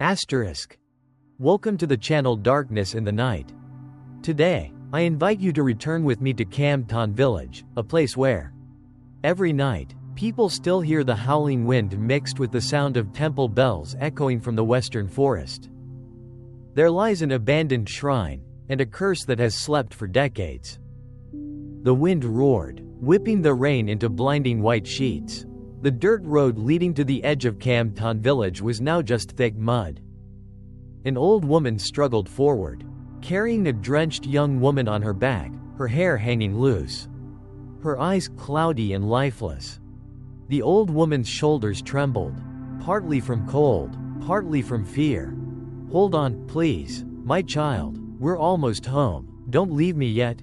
Asterisk. Welcome to the channel Darkness in the Night. Today, I invite you to return with me to Cam Ton Village, a place where every night, people still hear the howling wind mixed with the sound of temple bells echoing from the western forest. There lies an abandoned shrine, and a curse that has slept for decades. The wind roared, whipping the rain into blinding white sheets. The dirt road leading to the edge of Cam Ton Village was now just thick mud. An old woman struggled forward, carrying a drenched young woman on her back, her hair hanging loose. Her eyes cloudy and lifeless. The old woman's shoulders trembled, partly from cold, partly from fear. "Hold on, please, my child, we're almost home, don't leave me yet,"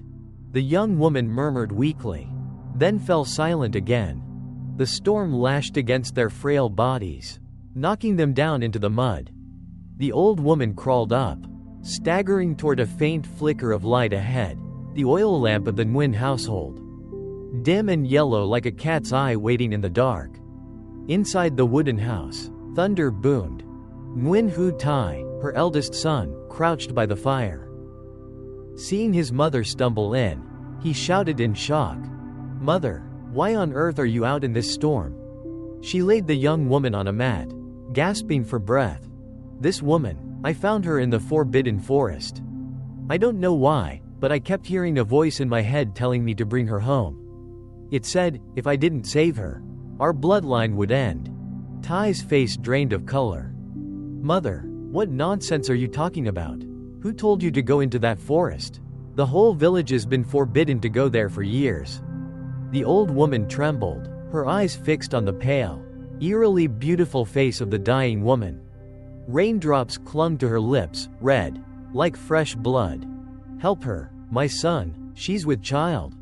the young woman murmured weakly, then fell silent again. The storm lashed against their frail bodies, knocking them down into the mud. The old woman crawled up, staggering toward a faint flicker of light ahead, the oil lamp of the Nguyen household. Dim and yellow like a cat's eye waiting in the dark. Inside the wooden house, thunder boomed. Nguyen Hu Tai, her eldest son, crouched by the fire. Seeing his mother stumble in, he shouted in shock, "Mother, why on earth are you out in this storm?" She laid the young woman on a mat, gasping for breath. "This woman, I found her in the forbidden forest. I don't know why, but I kept hearing a voice in my head telling me to bring her home. It said, if I didn't save her, our bloodline would end." Tai's face drained of color. "Mother, what nonsense are you talking about? Who told you to go into that forest? The whole village has been forbidden to go there for years." The old woman trembled, her eyes fixed on the pale, eerily beautiful face of the dying woman. Raindrops clung to her lips, red, like fresh blood. "Help her, my son, she's with child."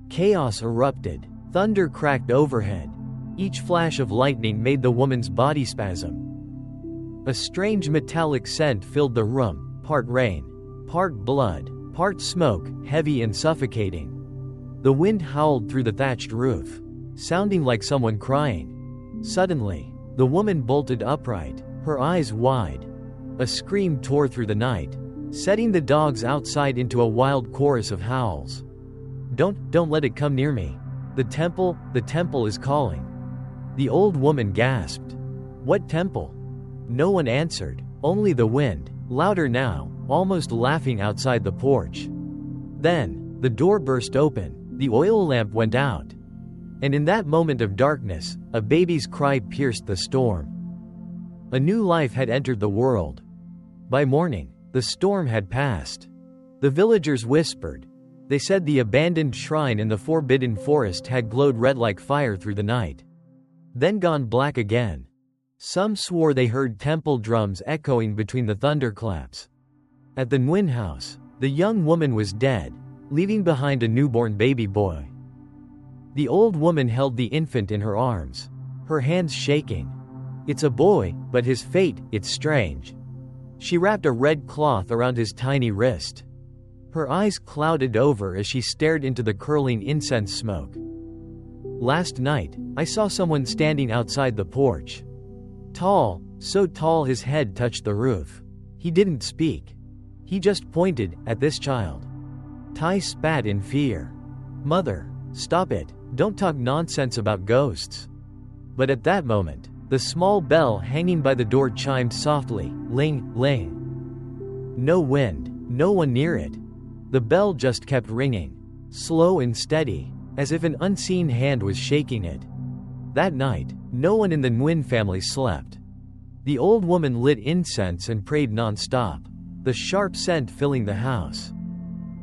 Chaos erupted, thunder cracked overhead. Each flash of lightning made the woman's body spasm. A strange metallic scent filled the room, part rain, part blood, part smoke, heavy and suffocating. The wind howled through the thatched roof, sounding like someone crying. Suddenly, the woman bolted upright, her eyes wide. A scream tore through the night, setting the dogs outside into a wild chorus of howls. Don't let it come near me. The temple is calling." The old woman gasped. "What temple?" No one answered, only the wind, louder now, almost laughing outside the porch. Then, the door burst open, the oil lamp went out. And in that moment of darkness, a baby's cry pierced the storm. A new life had entered the world. By morning, the storm had passed. The villagers whispered. They said the abandoned shrine in the forbidden forest had glowed red like fire through the night, then gone black again. Some swore they heard temple drums echoing between the thunderclaps. At the Nguyen house, the young woman was dead, leaving behind a newborn baby boy. The old woman held the infant in her arms, her hands shaking. "It's a boy, but his fate, it's strange." She wrapped a red cloth around his tiny wrist. Her eyes clouded over as she stared into the curling incense smoke. "Last night, I saw someone standing outside the porch. Tall, so tall his head touched the roof. He didn't speak. He just pointed at this child." Tai spat in fear. "Mother, stop it, don't talk nonsense about ghosts." But at that moment, the small bell hanging by the door chimed softly, ling, ling. No wind, no one near it. The bell just kept ringing, slow and steady, as if an unseen hand was shaking it. That night, no one in the Nguyen family slept. The old woman lit incense and prayed non-stop, the sharp scent filling the house.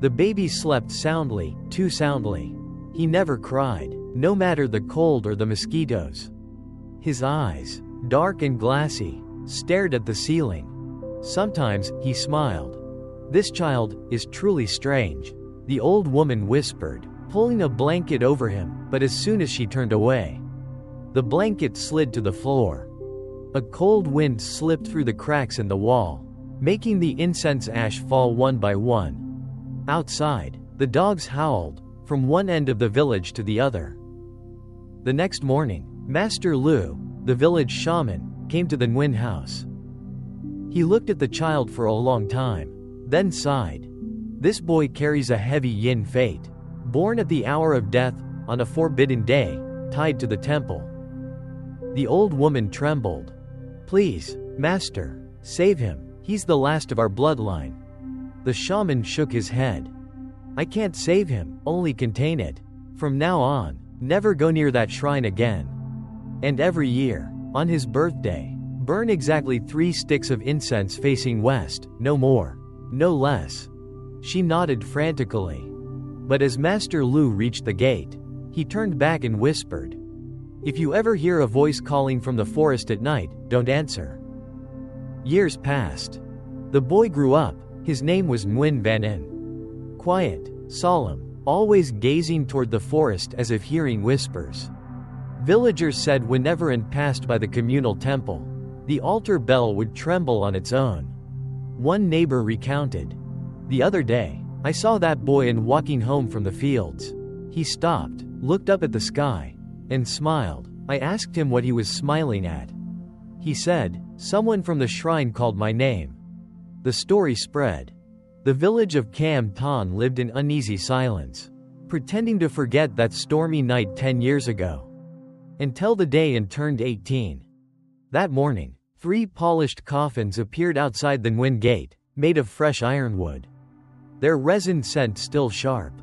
The baby slept soundly, too soundly. He never cried, no matter the cold or the mosquitoes. His eyes, dark and glassy, stared at the ceiling. Sometimes, he smiled. "This child is truly strange," the old woman whispered, pulling a blanket over him, but as soon as she turned away, the blanket slid to the floor. A cold wind slipped through the cracks in the wall, making the incense ash fall one by one. Outside, the dogs howled, from one end of the village to the other. The next morning, Master Lu, the village shaman, came to the Nguyen house. He looked at the child for a long time, then sighed. This boy carries a heavy yin fate. Born at the hour of death, on a forbidden day, tied to the temple. The old woman trembled. Please, master, save him. He's the last of our bloodline. The shaman shook his head. I can't save him, only contain it. From now on, never go near that shrine again. And every year, on his birthday, burn exactly 3 sticks of incense facing west, no more, no less. She nodded frantically. But as Master Lu reached the gate, he turned back and whispered, if you ever hear a voice calling from the forest at night, don't answer. Years passed. The boy grew up. His name was Nguyen Van En. Quiet, solemn, always gazing toward the forest as if hearing whispers. Villagers said whenever and passed by the communal temple, the altar bell would tremble on its own. One neighbor recounted, the other day, I saw that boy in walking home from the fields. He stopped, looked up at the sky, and smiled. I asked him what he was smiling at. He said, someone from the shrine called my name. The story spread. The village of Cam Ton lived in uneasy silence, pretending to forget that stormy night 10 years ago. Until the day An turned 18. That morning, 3 polished coffins appeared outside the Nguyen gate, made of fresh ironwood. Their resin scent still sharp.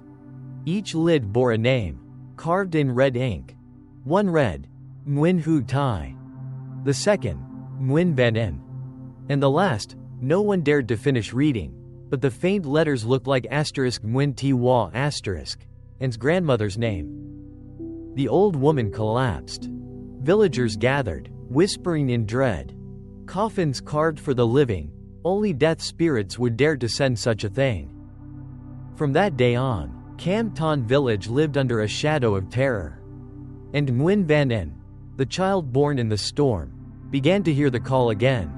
Each lid bore a name, carved in red ink. One read, Nguyen Hu Tai. The second, Nguyen Van En. And the last, no one dared to finish reading, but the faint letters looked like asterisk Nguyen Ti Wa asterisk, and's grandmother's name. The old woman collapsed. Villagers gathered, whispering in dread. Coffins carved for the living, only death spirits would dare to send such a thing. From that day on, Cam Ton village lived under a shadow of terror. And Nguyen Van En, the child born in the storm, began to hear the call again.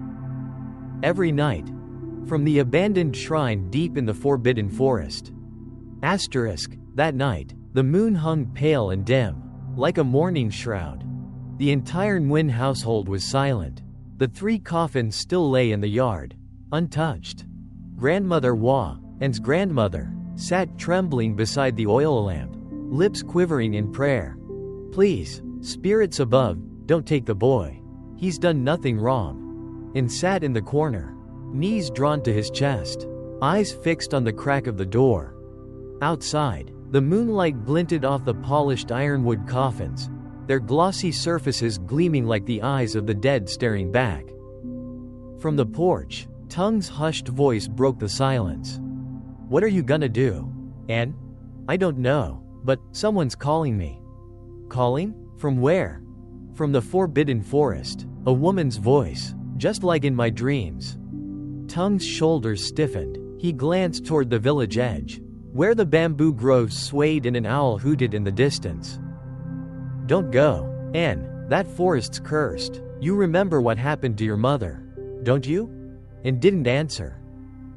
Every night, from the abandoned shrine deep in the forbidden forest. Asterisk, that night, the moon hung pale and dim, like a mourning shroud. The entire Nguyen household was silent. The 3 coffins still lay in the yard, untouched. Grandmother Wa, and's grandmother, sat trembling beside the oil lamp, lips quivering in prayer. Please, spirits above, don't take the boy. He's done nothing wrong. And sat in the corner, knees drawn to his chest, eyes fixed on the crack of the door. Outside, the moonlight glinted off the polished ironwood coffins, their glossy surfaces gleaming like the eyes of the dead staring back. From the porch, Tung's hushed voice broke the silence. What are you gonna do, Ann? I don't know, but someone's calling me. Calling? From where? From the forbidden forest, a woman's voice, just like in my dreams. Tung's shoulders stiffened. He glanced toward the village edge, where the bamboo groves swayed and an owl hooted in the distance. Don't go, Ann, that forest's cursed. You remember what happened to your mother, don't you? And didn't answer.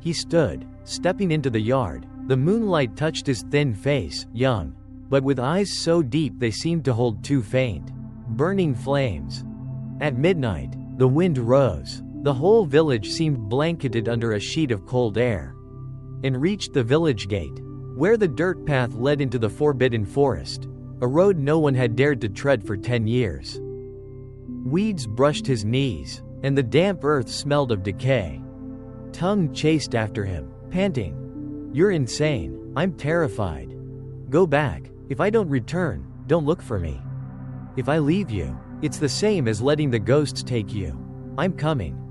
He stood, stepping into the yard. The moonlight touched his thin face, young, but with eyes so deep they seemed to hold 2 faint, burning flames. At midnight, the wind rose. The whole village seemed blanketed under a sheet of cold air. And reached the village gate, where the dirt path led into the forbidden forest, a road no one had dared to tread for 10 years. Weeds brushed his knees, and the damp earth smelled of decay. Tung chased after him, panting. You're insane, I'm terrified. Go back. If I don't return, don't look for me. If I leave you, it's the same as letting the ghosts take you. I'm coming.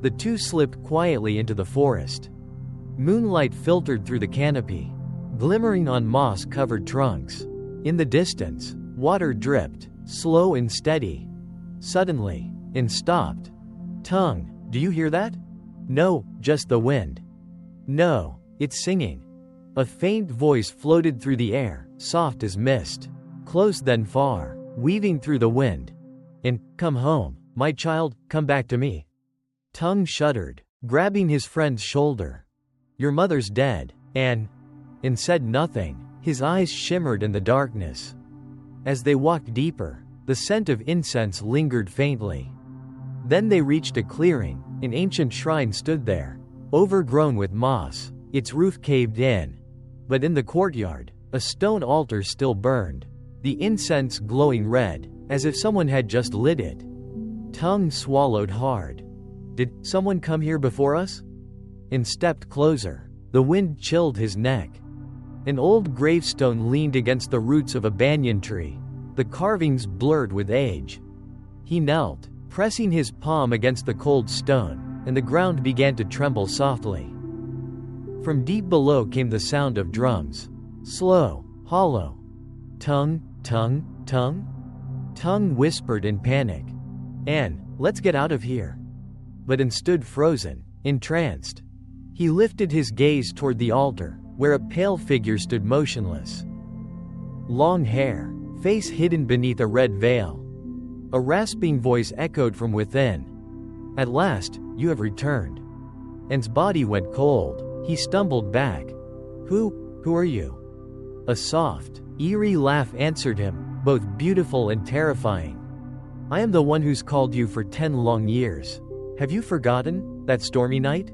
The 2 slipped quietly into the forest. Moonlight filtered through the canopy, glimmering on moss-covered trunks. In the distance, water dripped, slow and steady. Suddenly, and stopped. Tung, do you hear that? No, just the wind. No, it's singing. A faint voice floated through the air, soft as mist, close then far, weaving through the wind. And, come home, my child, come back to me. Tung shuddered, grabbing his friend's shoulder. Your mother's dead, and said nothing. His eyes shimmered in the darkness. As they walked deeper, the scent of incense lingered faintly. Then they reached a clearing, An ancient shrine stood there, overgrown with moss, its roof caved in. But in the courtyard, a stone altar still burned, the incense glowing red, as if someone had just lit it. Tongue swallowed hard. Did someone come here before us? And stepped closer. The wind chilled his neck. An old gravestone leaned against the roots of a banyan tree, the carvings blurred with age. He knelt, pressing his palm against the cold stone, and the ground began to tremble softly. From deep below came the sound of drums. Slow, hollow. Tongue, tongue, tongue? Tongue whispered in panic. "Anne, let's get out of here." But Anne stood frozen, entranced. He lifted his gaze toward the altar, where a pale figure stood motionless. Long hair, face hidden beneath a red veil. A rasping voice echoed from within. "At last, you have returned." Anne's body went cold. He stumbled back. Who are you?" A soft, eerie laugh answered him, both beautiful and terrifying. "I am the one who's called you for 10 long years. Have you forgotten that stormy night?"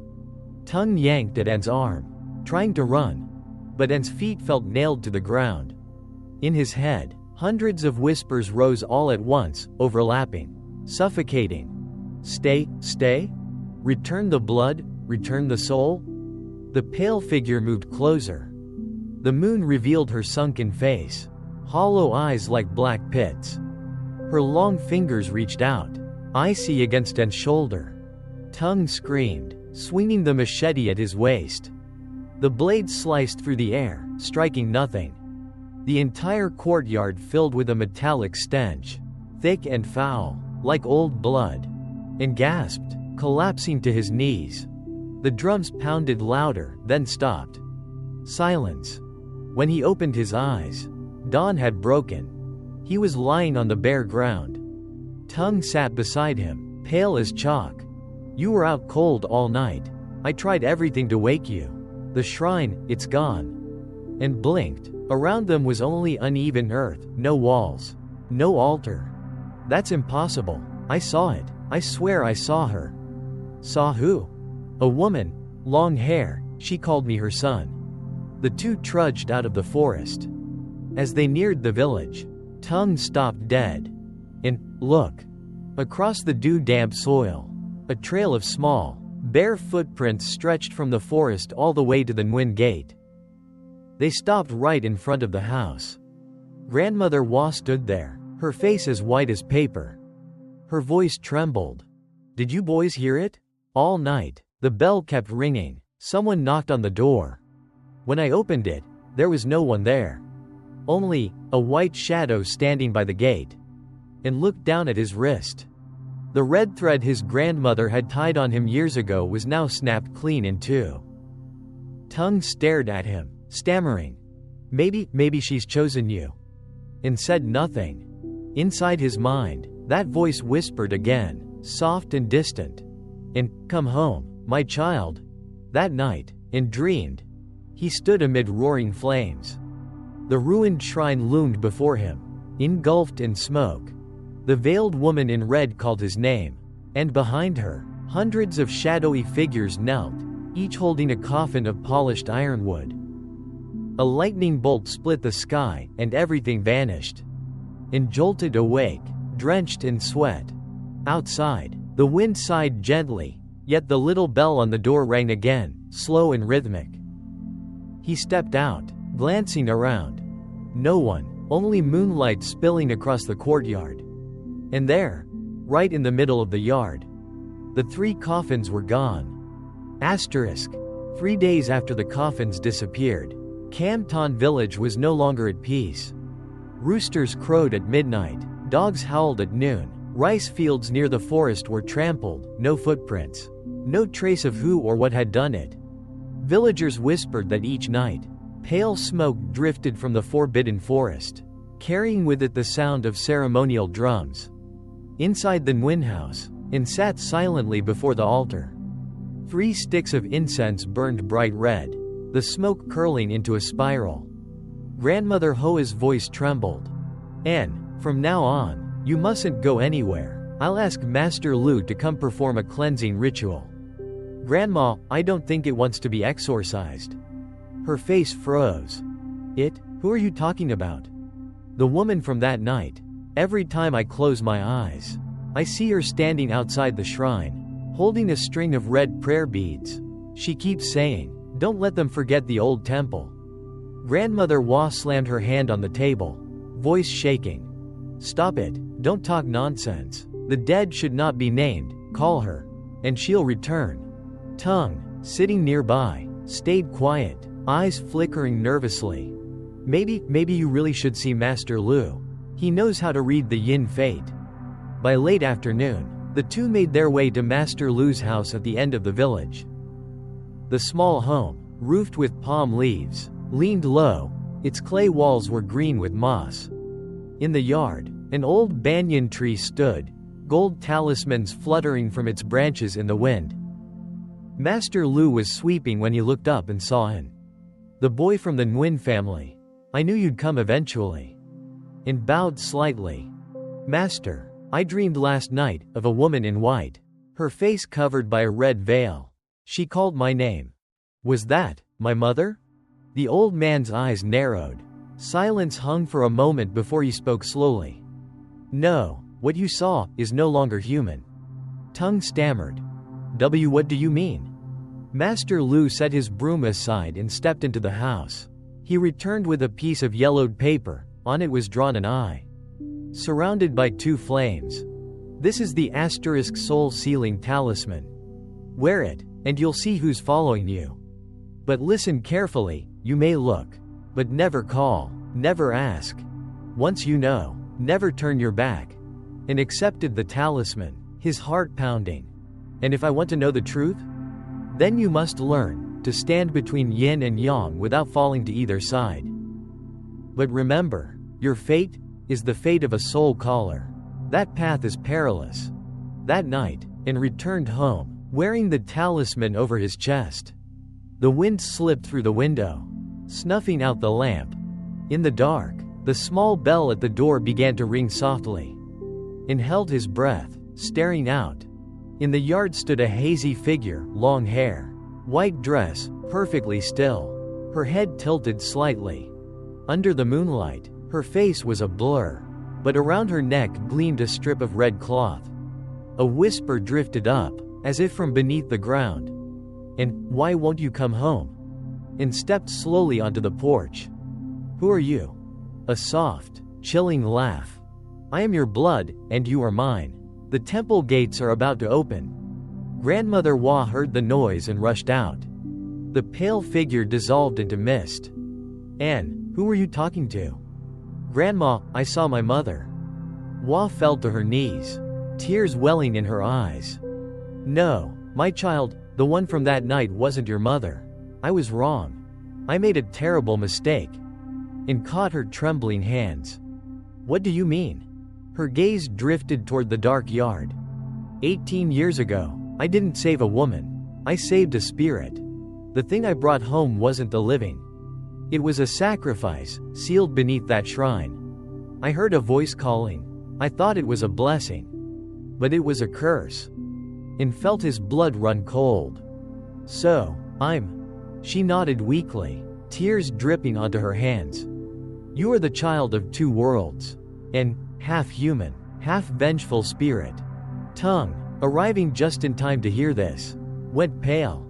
Tongue yanked at Anne's arm, trying to run, but Anne's feet felt nailed to the ground. In his head, hundreds of whispers rose all at once, overlapping, suffocating. Stay, stay? Return the blood, return the soul? The pale figure moved closer. The moon revealed her sunken face, hollow eyes like black pits. Her long fingers reached out, icy against Anne's shoulder. Tongue screamed, swinging the machete at his waist. The blade sliced through the air, striking nothing. The entire courtyard filled with a metallic stench, thick and foul, like old blood. And gasped, collapsing to his knees. The drums pounded louder, then stopped. Silence. When he opened his eyes, dawn had broken. He was lying on the bare ground. Tongue sat beside him, pale as chalk. "You were out cold all night. I tried everything to wake you. The shrine, it's gone." And blinked. Around them was only uneven earth, no walls, no altar. "That's impossible. I saw it. I swear I saw her." "Saw who?" "A woman, long hair. She called me her son." The two trudged out of the forest. As they neared the village, Tongue stopped dead. And, look. Across the dew-damp soil, a trail of small, bare footprints stretched from the forest all the way to the Nguyen gate. They stopped right in front of the house. Grandmother Wa stood there, her face as white as paper. Her voice trembled. "Did you boys hear it? All night, the bell kept ringing. Someone knocked on the door. When I opened it, there was no one there. Only a white shadow standing by the gate." And looked down at his wrist. The red thread his grandmother had tied on him years ago was now snapped clean in two. Tongue stared at him, stammering, Maybe she's chosen you." And said nothing. Inside his mind, that voice whispered again, soft and distant. "And come home, my child." That night, and dreamed. He stood amid roaring flames. The ruined shrine loomed before him, engulfed in smoke. The veiled woman in red called his name, and behind her, hundreds of shadowy figures knelt, each holding a coffin of polished ironwood. A lightning bolt split the sky, and everything vanished. And jolted awake, drenched in sweat. Outside, the wind sighed gently, yet the little bell on the door rang again, slow and rhythmic. He stepped out, glancing around. No one, only moonlight spilling across the courtyard. And there, right in the middle of the yard, the 3 coffins were gone. Asterisk. 3 days after the coffins disappeared, Cam Ton village was no longer at peace. Roosters crowed at midnight, dogs howled at noon, rice fields near the forest were trampled, no footprints. No trace of who or what had done it. Villagers whispered that each night, pale smoke drifted from the forbidden forest, carrying with it the sound of ceremonial drums. Inside the Nguyen house, and sat silently before the altar. 3 sticks of incense burned bright red, the smoke curling into a spiral. Grandmother Hoa's voice trembled. "Anne, from now on, you mustn't go anywhere. I'll ask Master Lu to come perform a cleansing ritual. Grandma, I don't think it wants to be exorcised. Her face froze. It? Who are you talking about? The woman from that night. Every time I close my eyes, I see her standing outside the shrine, holding a string of red prayer beads. She keeps saying, "Don't let them forget the old temple." Grandmother Hua slammed her hand on the table, voice shaking. "Stop it, don't talk nonsense. The dead should not be named, call her, and she'll return." Tongue, sitting nearby, stayed quiet, eyes flickering nervously. Maybe you really should see Master Lu. He knows how to read the yin fate. By late afternoon, the two made their way to Master Lu's house at the end of the village. The small home, roofed with palm leaves, leaned low. Its clay walls were green with moss. In the yard, an old banyan tree stood, gold talismans fluttering from its branches in the wind. Master Lu was sweeping when he looked up and saw An, the boy from the Nguyen family. "I knew you'd come eventually," and bowed slightly. "Master, I dreamed last night of a woman in white, her face covered by a red veil. She called my name." "Was that my mother?" The old man's eyes narrowed. Silence hung for a moment before he spoke slowly. "No, what you saw is no longer human." Tongue stammered. What do you mean?" Master Lu set his broom aside and stepped into the house. He returned with a piece of yellowed paper. On it was drawn an eye, surrounded by two flames. "This is the asterisk soul sealing talisman. Wear it, and you'll see who's following you. But listen carefully, you may look, but never call, never ask. Once you know, never turn your back." And accepted the talisman, his heart pounding. "And if I want to know the truth? Then you must learn to stand between yin and yang without falling to either side. But remember, your fate is the fate of a soul caller. That path is perilous." That night, An returned home, wearing the talisman over his chest. The wind slipped through the window, snuffing out the lamp. In the dark, the small bell at the door began to ring softly. An held his breath, staring out. In the yard stood a hazy figure, long hair, white dress, perfectly still, her head tilted slightly. Under the moonlight, her face was a blur, but around her neck gleamed a strip of red cloth. A whisper drifted up, as if from beneath the ground. "And why won't you come home?" And stepped slowly onto the porch. "Who are you?" A soft, chilling laugh. "I am your blood, and you are mine. The temple gates are about to open." Grandmother Hua heard the noise and rushed out. The pale figure dissolved into mist. "Anne, who were you talking to?" "Grandma, I saw my mother." Hua fell to her knees, tears welling in her eyes. "No, my child, the one from that night wasn't your mother. I was wrong. I made a terrible mistake." And caught her trembling hands. "What do you mean?" Her gaze drifted toward the dark yard. 18 years ago, I didn't save a woman. I saved a spirit. The thing I brought home wasn't the living. It was a sacrifice, sealed beneath that shrine. I heard a voice calling. I thought it was a blessing. But it was a curse. And felt his blood run cold. "So, She nodded weakly, tears dripping onto her hands. "You are the child of two worlds. An half-human, half-vengeful spirit." Tongue, arriving just in time to hear this, went pale.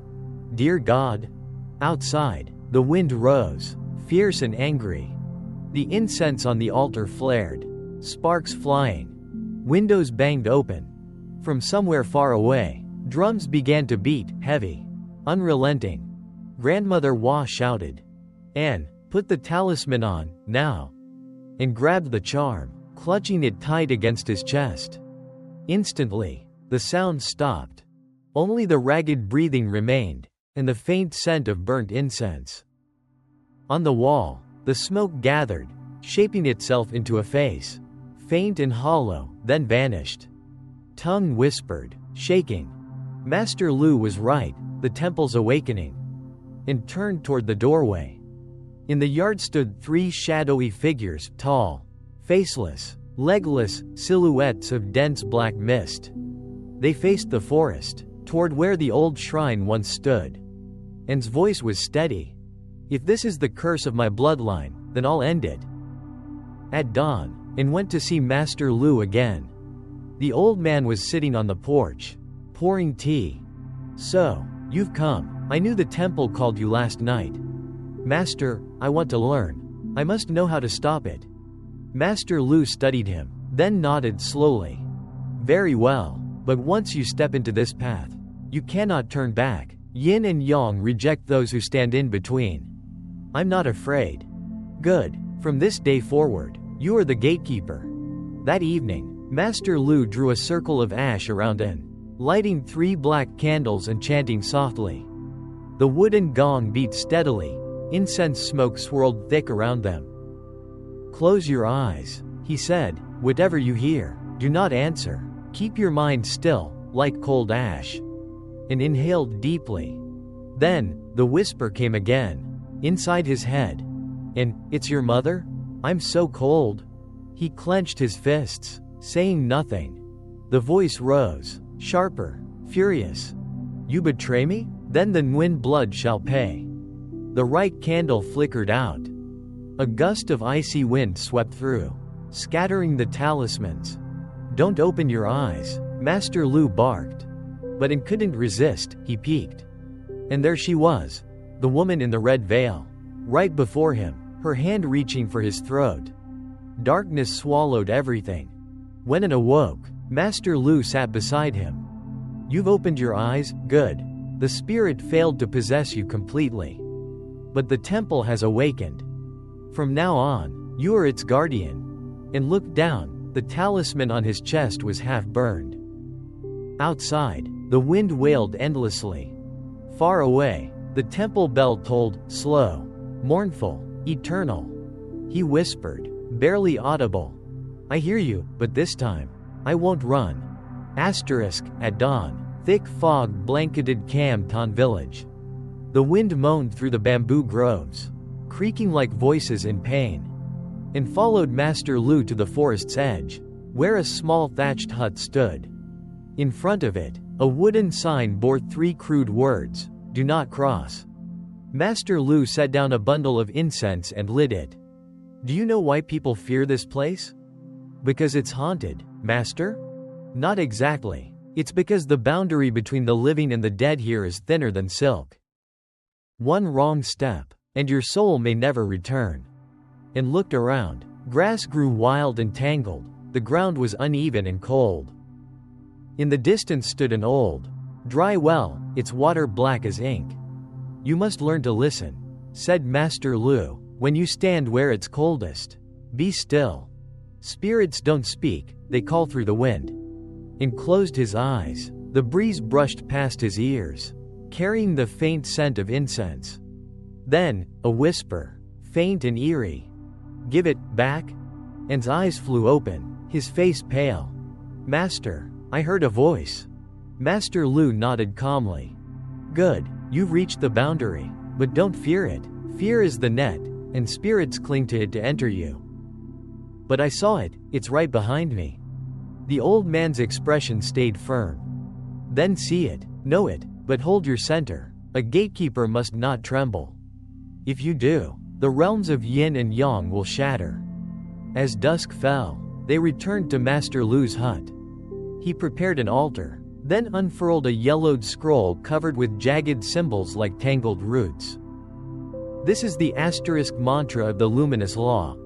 "Dear God." Outside, the wind rose, fierce and angry. The incense on the altar flared, sparks flying. Windows banged open. From somewhere far away, drums began to beat, heavy, unrelenting. Grandmother Hua shouted, "Anne, put the talisman on, now," and grabbed the charm, clutching it tight against his chest. Instantly, the sound stopped. Only the ragged breathing remained, and the faint scent of burnt incense. On the wall, the smoke gathered, shaping itself into a face, faint and hollow, then vanished. Tongue whispered, shaking, "Master Lu was right, the temple's awakening," and turned toward the doorway. In the yard stood three shadowy figures, tall, faceless, legless silhouettes of dense black mist. They faced the forest, toward where the old shrine once stood. An's voice was steady. If this is the curse of my bloodline, then I'll end it. At dawn, An went to see Master Lu again. The old man was sitting on the porch, pouring tea. So, you've come. I knew the temple called you last night. Master, I want to learn. I must know how to stop it. Master Lu studied him, then nodded slowly. Very well, but once you step into this path, you cannot turn back. Yin and Yang reject those who stand in between. I'm not afraid. Good. From this day forward, you are the gatekeeper. That evening, Master Lu drew a circle of ash around An, lighting 3 black candles and chanting softly. The wooden gong beat steadily. Incense smoke swirled thick around them. Close your eyes, he said. Whatever you hear, do not answer. Keep your mind still, like cold ash. And inhaled deeply. Then, the whisper came again, inside his head. And, it's your mother? I'm so cold. He clenched his fists, saying nothing. The voice rose, sharper, furious. You betray me? Then the Nguyen blood shall pay. The right candle flickered out. A gust of icy wind swept through, scattering the talismans. Don't open your eyes, Master Lu barked. But An couldn't resist, he peeked. And there she was, the woman in the red veil, right before him, her hand reaching for his throat. Darkness swallowed everything. When An awoke, Master Lu sat beside him. You've opened your eyes, good. The spirit failed to possess you completely. But the temple has awakened. From now on, you are its guardian. And looked down, the talisman on his chest was half burned. Outside, the wind wailed endlessly. Far away, the temple bell tolled, slow, mournful, eternal. He whispered, barely audible. I hear you, but this time, I won't run. At dawn, thick fog blanketed Cam Ton village. The wind moaned through the bamboo groves, creaking like voices in pain. And followed Master Lu to the forest's edge, where a small thatched hut stood. In front of it, a wooden sign bore 3 crude words, do not cross. Master Lu set down a bundle of incense and lit it. Do you know why people fear this place? Because it's haunted, Master? Not exactly. It's because the boundary between the living and the dead here is thinner than silk. One wrong step, and your soul may never return. And looked around. Grass grew wild and tangled. The ground was uneven and cold. In the distance stood an old, dry well, its water black as ink. You must learn to listen, said Master Lu, when you stand where it's coldest. Be still. Spirits don't speak, they call through the wind. And closed his eyes. The breeze brushed past his ears, carrying the faint scent of incense. Then, a whisper, faint and eerie. Give it back? An's eyes flew open, his face pale. Master, I heard a voice. Master Lu nodded calmly. Good, you've reached the boundary, but don't fear it. Fear is the net, and spirits cling to it to enter you. But I saw it, it's right behind me. The old man's expression stayed firm. Then see it, know it, but hold your center. A gatekeeper must not tremble. If you do, the realms of Yin and Yang will shatter. As dusk fell, they returned to Master Lu's hut. He prepared an altar, then unfurled a yellowed scroll covered with jagged symbols like tangled roots. This is the asterisk mantra of the luminous law.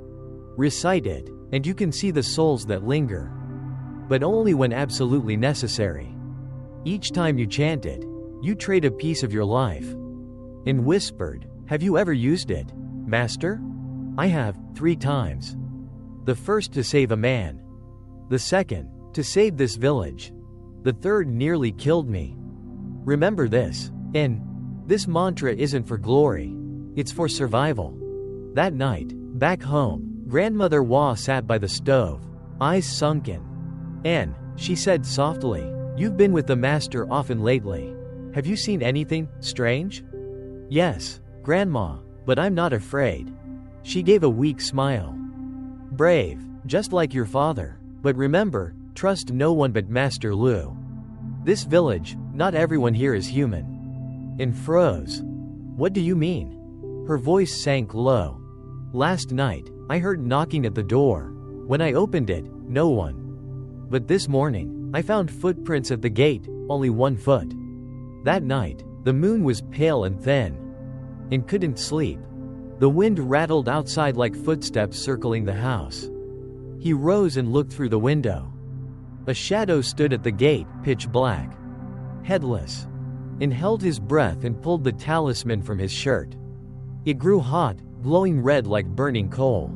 Recite it, and you can see the souls that linger. But only when absolutely necessary. Each time you chant it, you trade a piece of your life. And whispered, have you ever used it, Master? I have, 3 times. The first to save a man. The second, to save this village. The third nearly killed me. Remember this. And this mantra isn't for glory. It's for survival. That night, back home, Grandmother Hua sat by the stove, eyes sunken. And she said softly, you've been with the master often lately. Have you seen anything strange? Yes, Grandma, but I'm not afraid. She gave a weak smile. Brave, Just like your father. But remember, trust no one but Master Lu. This village, not everyone here is human." And froze. "What do you mean?" Her voice sank low. "Last night, I heard knocking at the door. When I opened it, no one. But this morning, I found footprints at the gate, only 1 foot. That night, the moon was pale and thin. And couldn't sleep. The wind rattled outside like footsteps circling the house." He rose and looked through the window. A shadow stood at the gate, pitch black, headless, and held his breath and pulled the talisman from his shirt. It grew hot, glowing red like burning coal.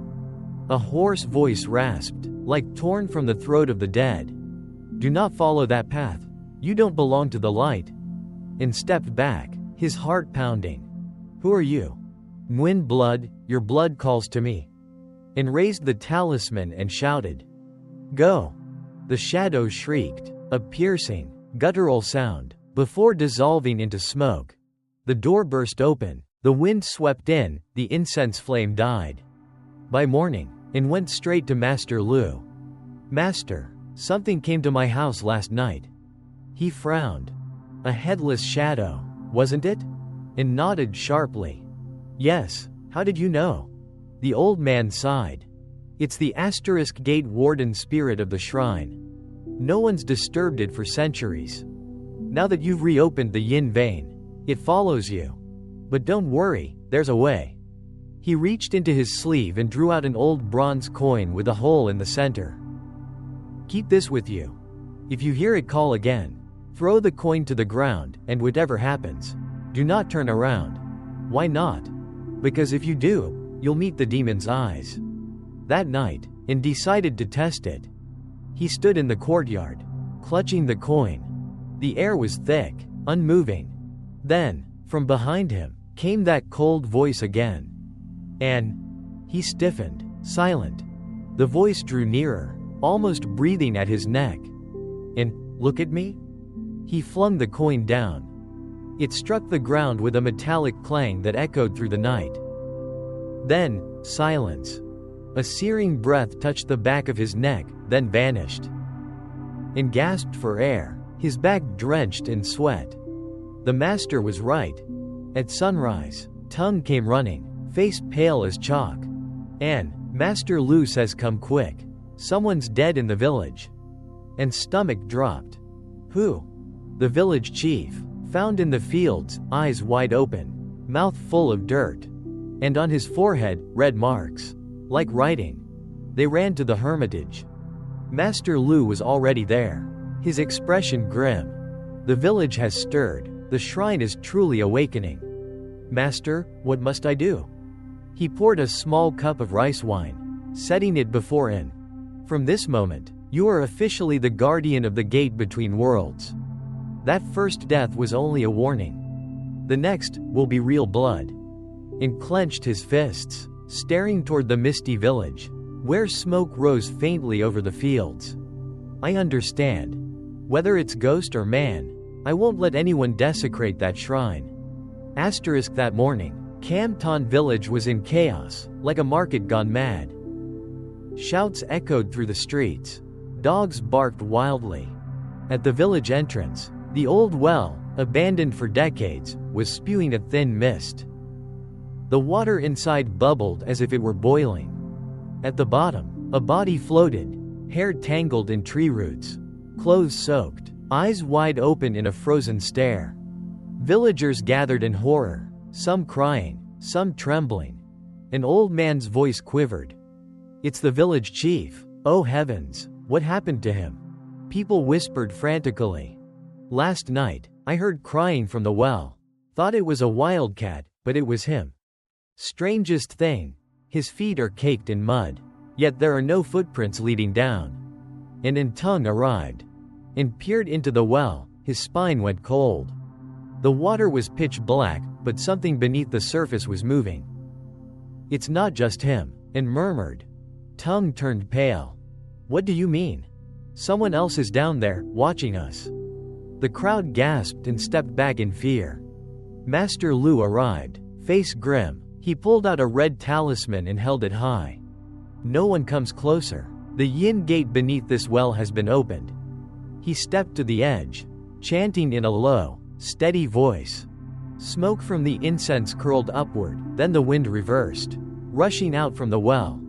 A hoarse voice rasped, like torn from the throat of the dead. "Do not follow that path. You don't belong to the light." And stepped back, his heart pounding. "Who are you?" "Nguyen blood, your blood calls to me." And raised the talisman and shouted, "Go." The shadow shrieked, a piercing, guttural sound, before dissolving into smoke. The door burst open, the wind swept in, the incense flame died. By morning, and went straight to Master Lu. "Master, something came to my house last night." He frowned. "A headless shadow, wasn't it?" And nodded sharply. "Yes, how did you know?" The old man sighed. "It's the asterisk gate warden spirit of the shrine. No one's disturbed it for centuries. Now that you've reopened the yin vein, it follows you. But don't worry, there's a way." He reached into his sleeve and drew out an old bronze coin with a hole in the center. "Keep this with you. If you hear it call again, throw the coin to the ground, and whatever happens, do not turn around." "Why not?" "Because if you do, you'll meet the demon's eyes." That night, and decided to test it. He stood in the courtyard, clutching the coin. The air was thick, unmoving. Then, from behind him, came that cold voice again. And he stiffened, silent. The voice drew nearer, almost breathing at his neck. "And, look at me?" He flung the coin down. It struck the ground with a metallic clang that echoed through the night. Then, silence. A searing breath touched the back of his neck, then vanished. And gasped for air, his back drenched in sweat. The master was right. At sunrise, Tung came running, face pale as chalk. "And, Master Lu says come quick. Someone's dead in the village." And stomach dropped. "Who?" "The village chief, found in the fields, eyes wide open, mouth full of dirt. And on his forehead, red marks. Like writing." They ran to the hermitage. Master Lu was already there, his expression grim. "The village has stirred, the shrine is truly awakening." "Master, what must I do?" He poured a small cup of rice wine, setting it before him. "From this moment, you are officially the guardian of the gate between worlds. That first death was only a warning. The next will be real blood." And clenched his fists, staring toward the misty village, where smoke rose faintly over the fields. "I understand. Whether it's ghost or man, I won't let anyone desecrate that shrine." Asterisk that morning, Camton village was in chaos, like a market gone mad. Shouts echoed through the streets. Dogs barked wildly. At the village entrance, the old well, abandoned for decades, was spewing a thin mist. The water inside bubbled as if it were boiling. At the bottom, a body floated, hair tangled in tree roots, clothes soaked, eyes wide open in a frozen stare. Villagers gathered in horror, some crying, some trembling. An old man's voice quivered. "It's the village chief. Oh heavens, what happened to him?" People whispered frantically. "Last night, I heard crying from the well. Thought it was a wildcat, but it was him. Strangest thing, his feet are caked in mud, yet there are no footprints leading down." And then Tung arrived and peered into the well. His spine went cold. The water was pitch black, but something beneath the surface was moving. "It's not just him," and murmured. Tung turned pale. "What do you mean?" "Someone else is down there, watching us." The crowd gasped and stepped back in fear. Master Lu arrived, face grim. He pulled out a red talisman and held it high. "No one comes closer. The yin gate beneath this well has been opened. He stepped to the edge, chanting in a low, steady voice. Smoke from the incense curled upward, then the wind reversed, rushing out from the well.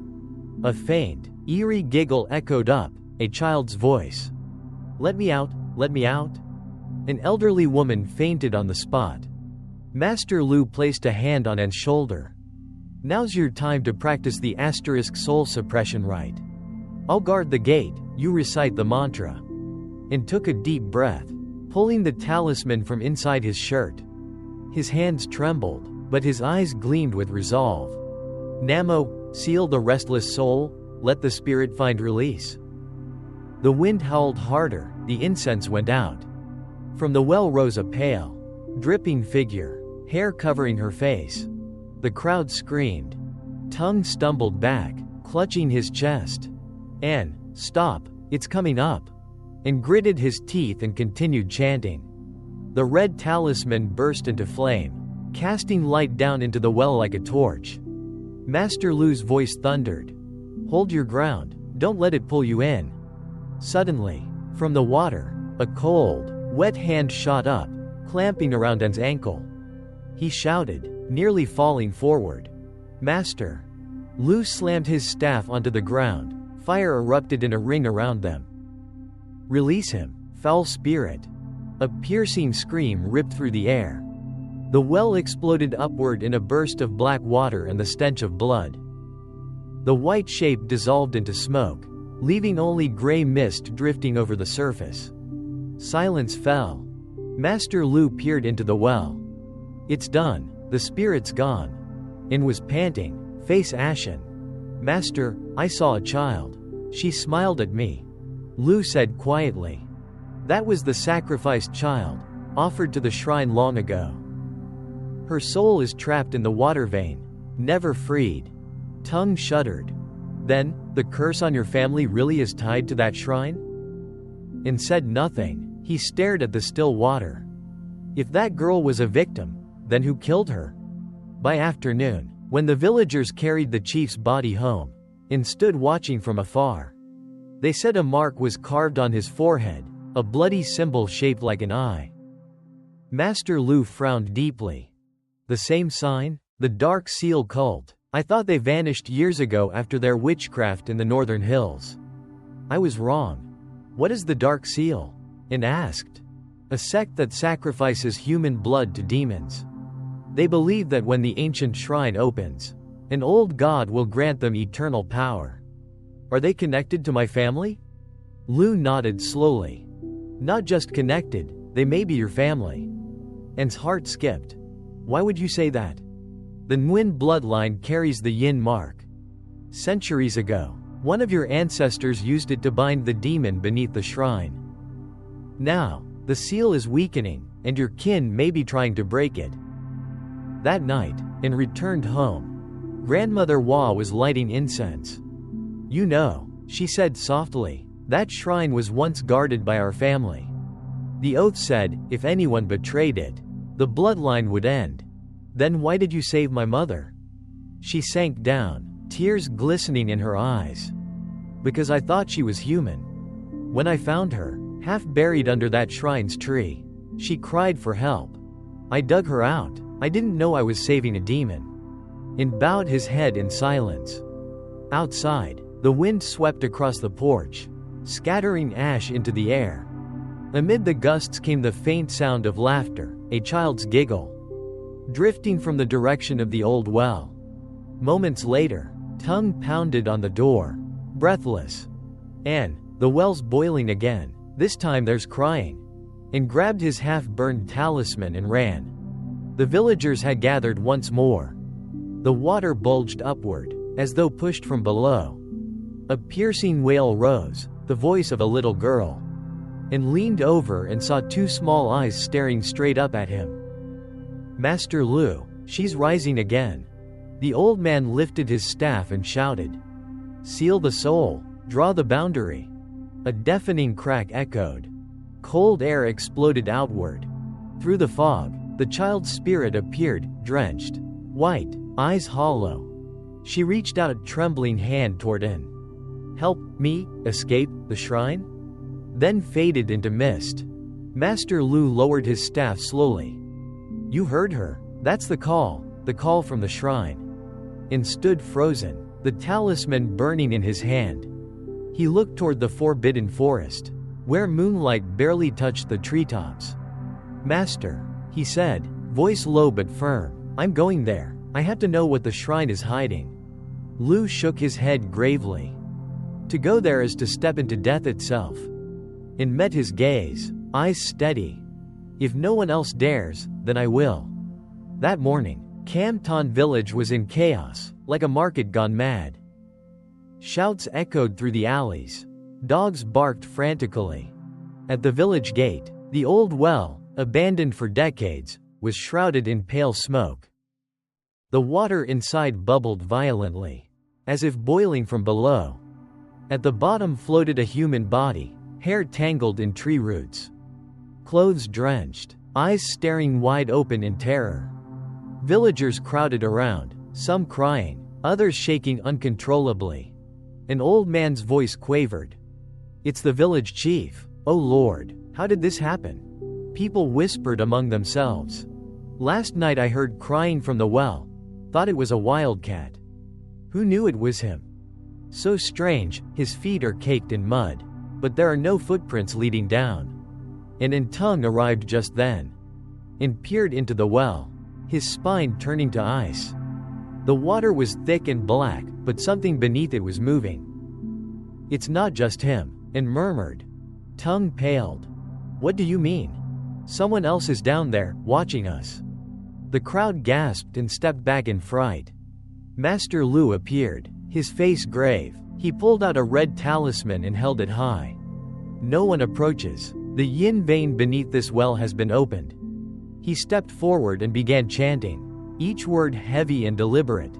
A faint, eerie giggle echoed up, a child's voice. "Let me out, let me out." An elderly woman fainted on the spot. Master Lu placed a hand on An's shoulder. "Now's your time to practice the asterisk soul suppression rite. I'll guard the gate, you recite the mantra." And took a deep breath, pulling the talisman from inside his shirt. His hands trembled, but his eyes gleamed with resolve. "Namo, seal the restless soul, let the spirit find release." The wind howled harder, the incense went out. From the well rose a pale, dripping figure, hair covering her face. The crowd screamed. Tongue stumbled back, clutching his chest. "An, stop, it's coming up," and gritted his teeth and continued chanting. The red talisman burst into flame, casting light down into the well like a torch. Master Lu's voice thundered. "Hold your ground, don't let it pull you in." Suddenly, from the water, a cold, wet hand shot up, clamping around An's ankle. He shouted, nearly falling forward. "Master!" Lu slammed his staff onto the ground, fire erupted in a ring around them. "Release him, foul spirit!" A piercing scream ripped through the air. The well exploded upward in a burst of black water and the stench of blood. The white shape dissolved into smoke, leaving only gray mist drifting over the surface. Silence fell. Master Lu peered into the well. "It's done, the spirit's gone." And was panting, face ashen. "Master, I saw a child. She smiled at me." Lu said quietly. "That was the sacrificed child, offered to the shrine long ago. Her soul is trapped in the water vein, never freed." Tongue shuddered. "Then, the curse on your family really is tied to that shrine?" And said nothing. He stared at the still water. If that girl was a victim, then who killed her? By afternoon, when the villagers carried the chief's body home, and stood watching from afar, they said a mark was carved on his forehead, a bloody symbol shaped like an eye. Master Lu frowned deeply. "The same sign? The Dark Seal cult? I thought they vanished years ago after their witchcraft in the northern hills." "I was wrong. What is the Dark Seal?" And asked. "A sect that sacrifices human blood to demons. They believe that when the ancient shrine opens, an old god will grant them eternal power." "Are they connected to my family?" Lu nodded slowly. "Not just connected, they may be your family." An's heart skipped. "Why would you say that?" "The Nguyen bloodline carries the yin mark. Centuries ago, one of your ancestors used it to bind the demon beneath the shrine. Now, the seal is weakening, and your kin may be trying to break it." That night, An returned home. Grandmother Hua was lighting incense. "You know," she said softly, "that shrine was once guarded by our family. The oath said, if anyone betrayed it, the bloodline would end. Then why did you save my mother?" She sank down, tears glistening in her eyes. "Because I thought she was human. When I found her, half buried under that shrine's tree, she cried for help. I dug her out. I didn't know I was saving a demon." And bowed his head in silence. Outside, the wind swept across the porch, scattering ash into the air. Amid the gusts came the faint sound of laughter, a child's giggle, drifting from the direction of the old well. Moments later, Tongue pounded on the door, breathless. "An, the well's boiling again, this time there's crying," and grabbed his half-burned talisman and ran. The villagers had gathered once more. The water bulged upward, as though pushed from below. A piercing wail rose, the voice of a little girl, and leaned over and saw two small eyes staring straight up at him. "Master Lu, she's rising again." The old man lifted his staff and shouted. "Seal the soul, draw the boundary." A deafening crack echoed. Cold air exploded outward. Through the fog, the child's spirit appeared, drenched, white, eyes hollow. She reached out a trembling hand toward An. Help me escape the shrine? Then faded into mist. Master Lu lowered his staff slowly. You heard her. That's the call from the shrine. And stood frozen, the talisman burning in his hand. He looked toward the forbidden forest, where moonlight barely touched the treetops. Master, he said, voice low but firm, I'm going there. I have to know what the shrine is hiding. Lu shook his head gravely. To go there is to step into death itself. And met his gaze, eyes steady. If no one else dares, then I will. That morning, Camton village was in chaos, like a market gone mad. Shouts echoed through the alleys. Dogs barked frantically. At the village gate, the old well, abandoned for decades, was shrouded in pale smoke. The water inside bubbled violently, as if boiling from below. At the bottom floated a human body, hair tangled in tree roots. Clothes drenched, eyes staring wide open in terror. Villagers crowded around, some crying, others shaking uncontrollably. An old man's voice quavered. It's the village chief. Oh Lord, how did this happen? People whispered among themselves. Last night I heard crying from the well. Thought it was a wildcat. Who knew it was him? So strange, his feet are caked in mud, but there are no footprints leading down. And Tung arrived just then, and peered into the well, his spine turning to ice. The water was thick and black, but something beneath it was moving. It's not just him, and murmured. Tung paled. What do you mean? Someone else is down there, watching us. The crowd gasped and stepped back in fright. Master Lu appeared, his face grave. He pulled out a red talisman and held it high. No one approaches. The yin vein beneath this well has been opened. He stepped forward and began chanting, each word heavy and deliberate.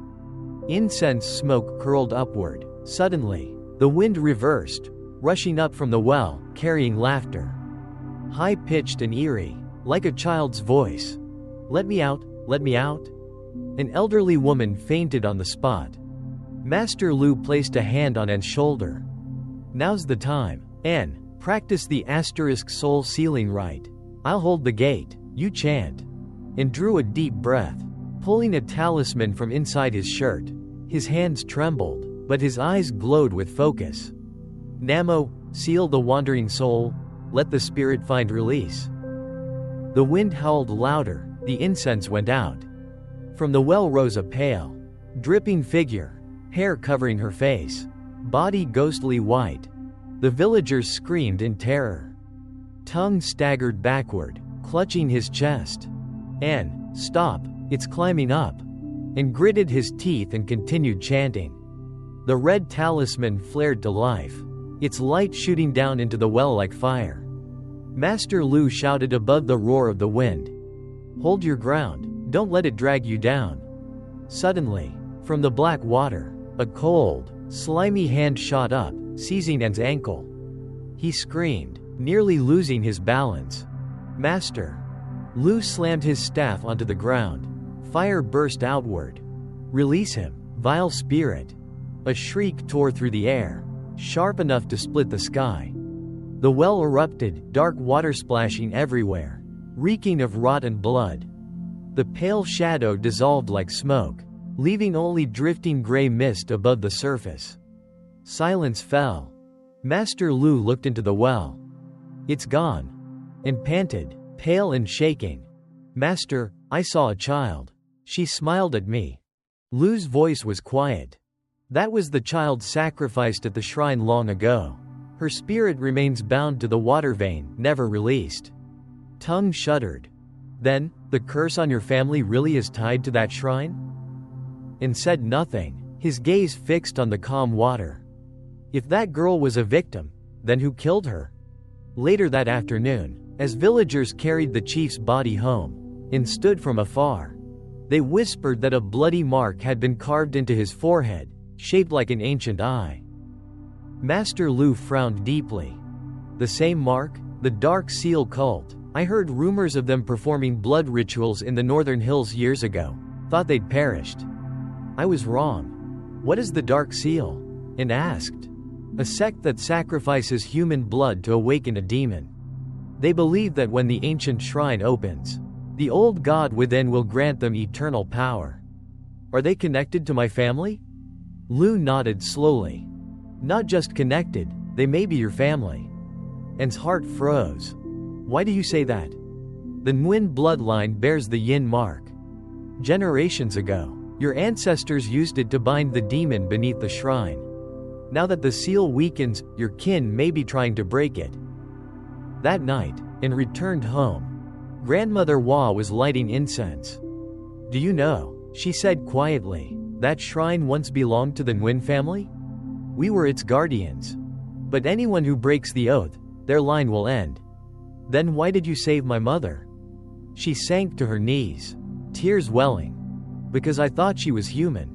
Incense smoke curled upward. Suddenly, the wind reversed, rushing up from the well, carrying laughter. High-pitched and eerie, like a child's voice. Let me out, let me out. An elderly woman fainted on the spot. Master Lu placed a hand on An's shoulder. Now's the time. An, practice the asterisk soul sealing rite. I'll hold the gate, you chant. And drew a deep breath, pulling a talisman from inside his shirt. His hands trembled, but his eyes glowed with focus. Namo, seal the wandering soul, let the spirit find release. The wind howled louder, the incense went out. From the well rose a pale, dripping figure, hair covering her face, body ghostly white. The villagers screamed in terror. Tung staggered backward, clutching his chest. An, stop, it's climbing up. And gritted his teeth and continued chanting. The red talisman flared to life, its light shooting down into the well like fire. Master Lu shouted above the roar of the wind. Hold your ground, don't let it drag you down. Suddenly, from the black water, a cold, slimy hand shot up, seizing An's ankle. He screamed, nearly losing his balance. Master! Lu slammed his staff onto the ground. Fire burst outward. Release him, vile spirit. A shriek tore through the air, sharp enough to split the sky. The well erupted, dark water splashing everywhere, reeking of rot and blood. The pale shadow dissolved like smoke, leaving only drifting gray mist above the surface. Silence fell. Master Lu looked into the well. It's gone. And panted, pale and shaking. Master, I saw a child. She smiled at me. Lu's voice was quiet. That was the child sacrificed at the shrine long ago. Her spirit remains bound to the water vein, never released. Tung shuddered. Then, the curse on your family really is tied to that shrine? And said nothing, his gaze fixed on the calm water. If that girl was a victim, then who killed her? Later that afternoon, as villagers carried the chief's body home, and stood from afar, they whispered that a bloody mark had been carved into his forehead, shaped like an ancient eye. Master Lu frowned deeply. The same mark, the Dark Seal cult. I heard rumors of them performing blood rituals in the northern hills years ago. Thought they'd perished. I was wrong. What is the Dark Seal? And asked. a sect that sacrifices human blood to awaken a demon. They believe that when the ancient shrine opens, the old god within will grant them eternal power. Are they connected to my family? Lou nodded slowly. Not just connected, they may be your family. Anne's heart froze. Why do you say that? The Nguyen bloodline bears the yin mark. Generations ago, your ancestors used it to bind the demon beneath the shrine. Now that the seal weakens, your kin may be trying to break it. That night, Anne returned home. Grandmother Hua was lighting incense. Do you know, she said quietly, that shrine once belonged to the Nguyen family? We were its guardians. But anyone who breaks the oath, their line will end. Then why did you save my mother? She sank to her knees, tears welling. Because I thought she was human.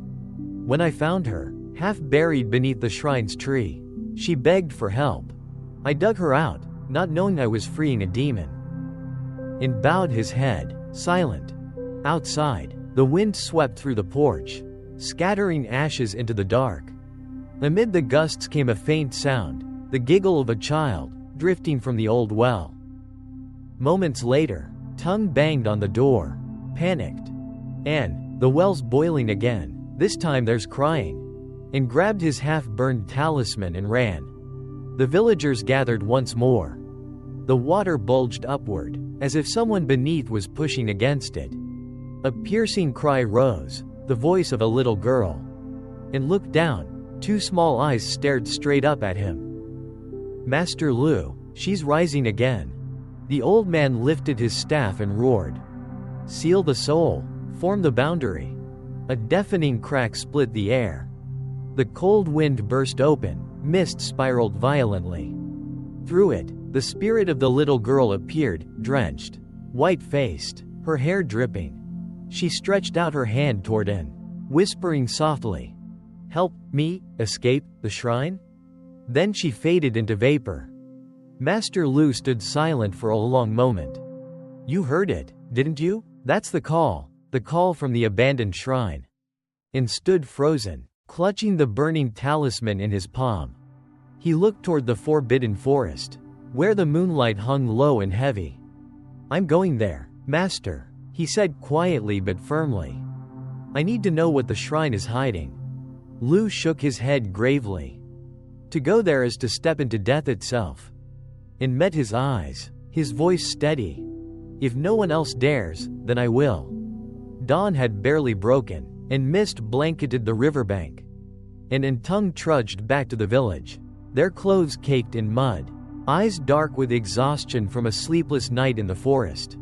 When I found her, half buried beneath the shrine's tree, she begged for help. I dug her out, not knowing I was freeing a demon. And bowed his head, silent. Outside, the wind swept through the porch, scattering ashes into the dark. Amid the gusts came a faint sound, the giggle of a child, drifting from the old well. Moments later, Tung banged on the door, panicked. Anne, the well's boiling again, this time there's crying. And grabbed his half-burned talisman and ran. The villagers gathered once more. The water bulged upward, as if someone beneath was pushing against it. A piercing cry rose, the voice of a little girl. And looked down, two small eyes stared straight up at him. Master Lu, she's rising again. The old man lifted his staff and roared. Seal the soul, form the boundary. A deafening crack split the air. The cold wind burst open, mist spiraled violently. Through it, the spirit of the little girl appeared, drenched, white-faced, her hair dripping. She stretched out her hand toward Anne, whispering softly, "Help me escape the shrine?" Then she faded into vapor. Master Lu stood silent for a long moment. You heard it, didn't you? That's the call from the abandoned shrine. Anne stood frozen, clutching the burning talisman in his palm. He looked toward the forbidden forest, where the moonlight hung low and heavy. I'm going there, Master, he said quietly but firmly. I need to know what the shrine is hiding. Lu shook his head gravely. To go there is to step into death itself. And met his eyes, his voice steady. If no one else dares, then I will. Dawn had barely broken, and mist blanketed the riverbank. And Tung trudged back to the village, their clothes caked in mud, eyes dark with exhaustion from a sleepless night in the forest.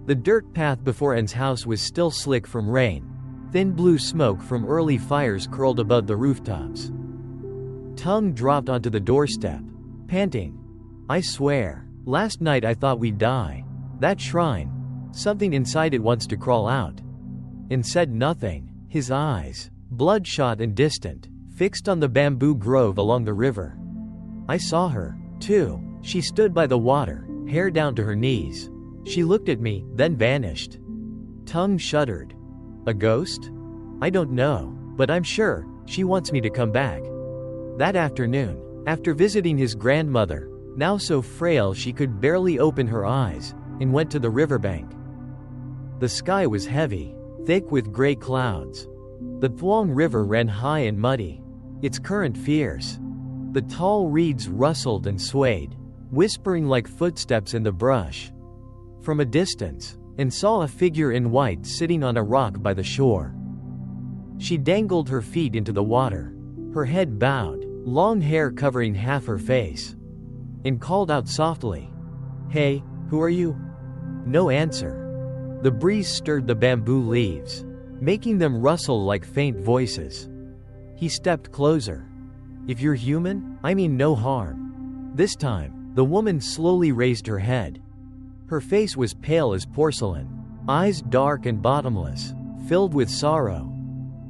The dirt path before Anne's house was still slick from rain. Thin blue smoke from early fires curled above the rooftops. Tung dropped onto the doorstep, panting. I swear, last night I thought we'd die. That shrine, something inside it wants to crawl out. And said nothing, his eyes, bloodshot and distant, fixed on the bamboo grove along the river. I saw her, too. She stood by the water, hair down to her knees. She looked at me, then vanished. Tung shuddered. A ghost? I don't know, but I'm sure she wants me to come back. That afternoon, after visiting his grandmother, now so frail she could barely open her eyes, and went to the riverbank. The sky was heavy, thick with gray clouds. The Thuong River ran high and muddy, its current fierce. The tall reeds rustled and swayed, whispering like footsteps in the brush. From a distance, Anne saw a figure in white sitting on a rock by the shore. She dangled her feet into the water, her head bowed, long hair covering half her face, and called out softly, Hey, who are you? No answer. The breeze stirred the bamboo leaves, making them rustle like faint voices. He stepped closer. If you're human, I mean no harm. This time, the woman slowly raised her head. Her face was pale as porcelain, eyes dark and bottomless, filled with sorrow.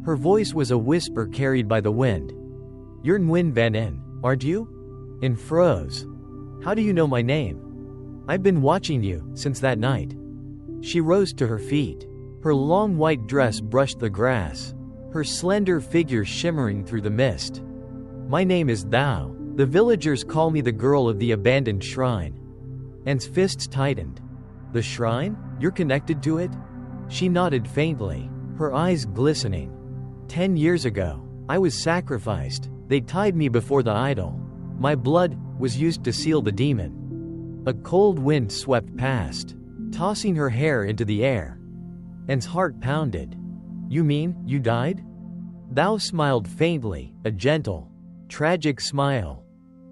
Her voice was a whisper carried by the wind. You're Nguyen Van En, aren't you? Anne froze. How do you know my name? I've been watching you since that night. She rose to her feet. Her long white dress brushed the grass, her slender figure shimmering through the mist. My name is Thou, The villagers call me the girl of the abandoned shrine. Anne's fists tightened. The shrine? You're connected to it? She nodded faintly, her eyes glistening. 10 years ago, I was sacrificed. They tied me before the idol. My blood was used to seal the demon. A cold wind swept past, tossing her hair into the air. Anne's heart pounded. You mean, you died? Thou smiled faintly, a gentle, tragic smile.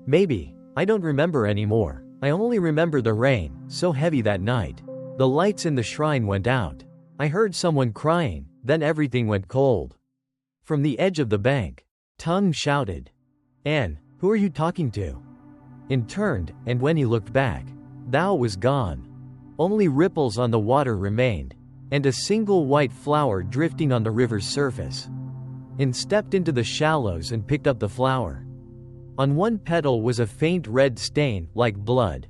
Maybe. I don't remember anymore. I only remember the rain, so heavy that night. The lights in the shrine went out. I heard someone crying, then everything went cold. From the edge of the bank, Tongue shouted, Anne, who are you talking to? Anne turned, and when he looked back, Thou was gone. Only ripples on the water remained, and a single white flower drifting on the river's surface. Anne stepped into the shallows and picked up the flower. On one petal was a faint red stain, like blood.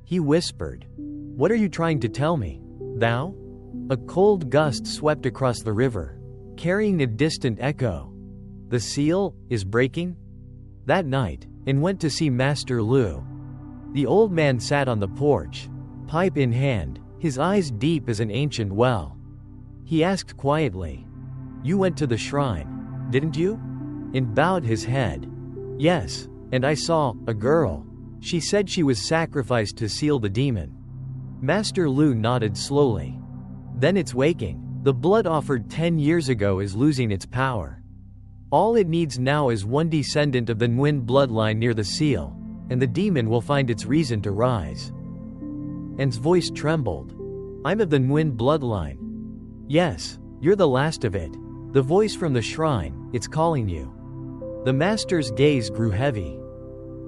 He whispered, What are you trying to tell me, thou? A cold gust swept across the river, carrying a distant echo. The seal is breaking? That night, Anne went to see Master Lu. The old man sat on the porch, pipe in hand, his eyes deep as an ancient well. He asked quietly, You went to the shrine, didn't you? Anne bowed his head. Yes, and I saw a girl. She said she was sacrificed to seal the demon. Master Lu nodded slowly. Then it's waking. The blood offered 10 years ago is losing its power. All it needs now is one descendant of the Nguyen bloodline near the seal, and the demon will find its reason to rise. Anne's voice trembled. I'm of the Nguyen bloodline. Yes, you're the last of it. The voice from the shrine, it's calling you. The master's gaze grew heavy.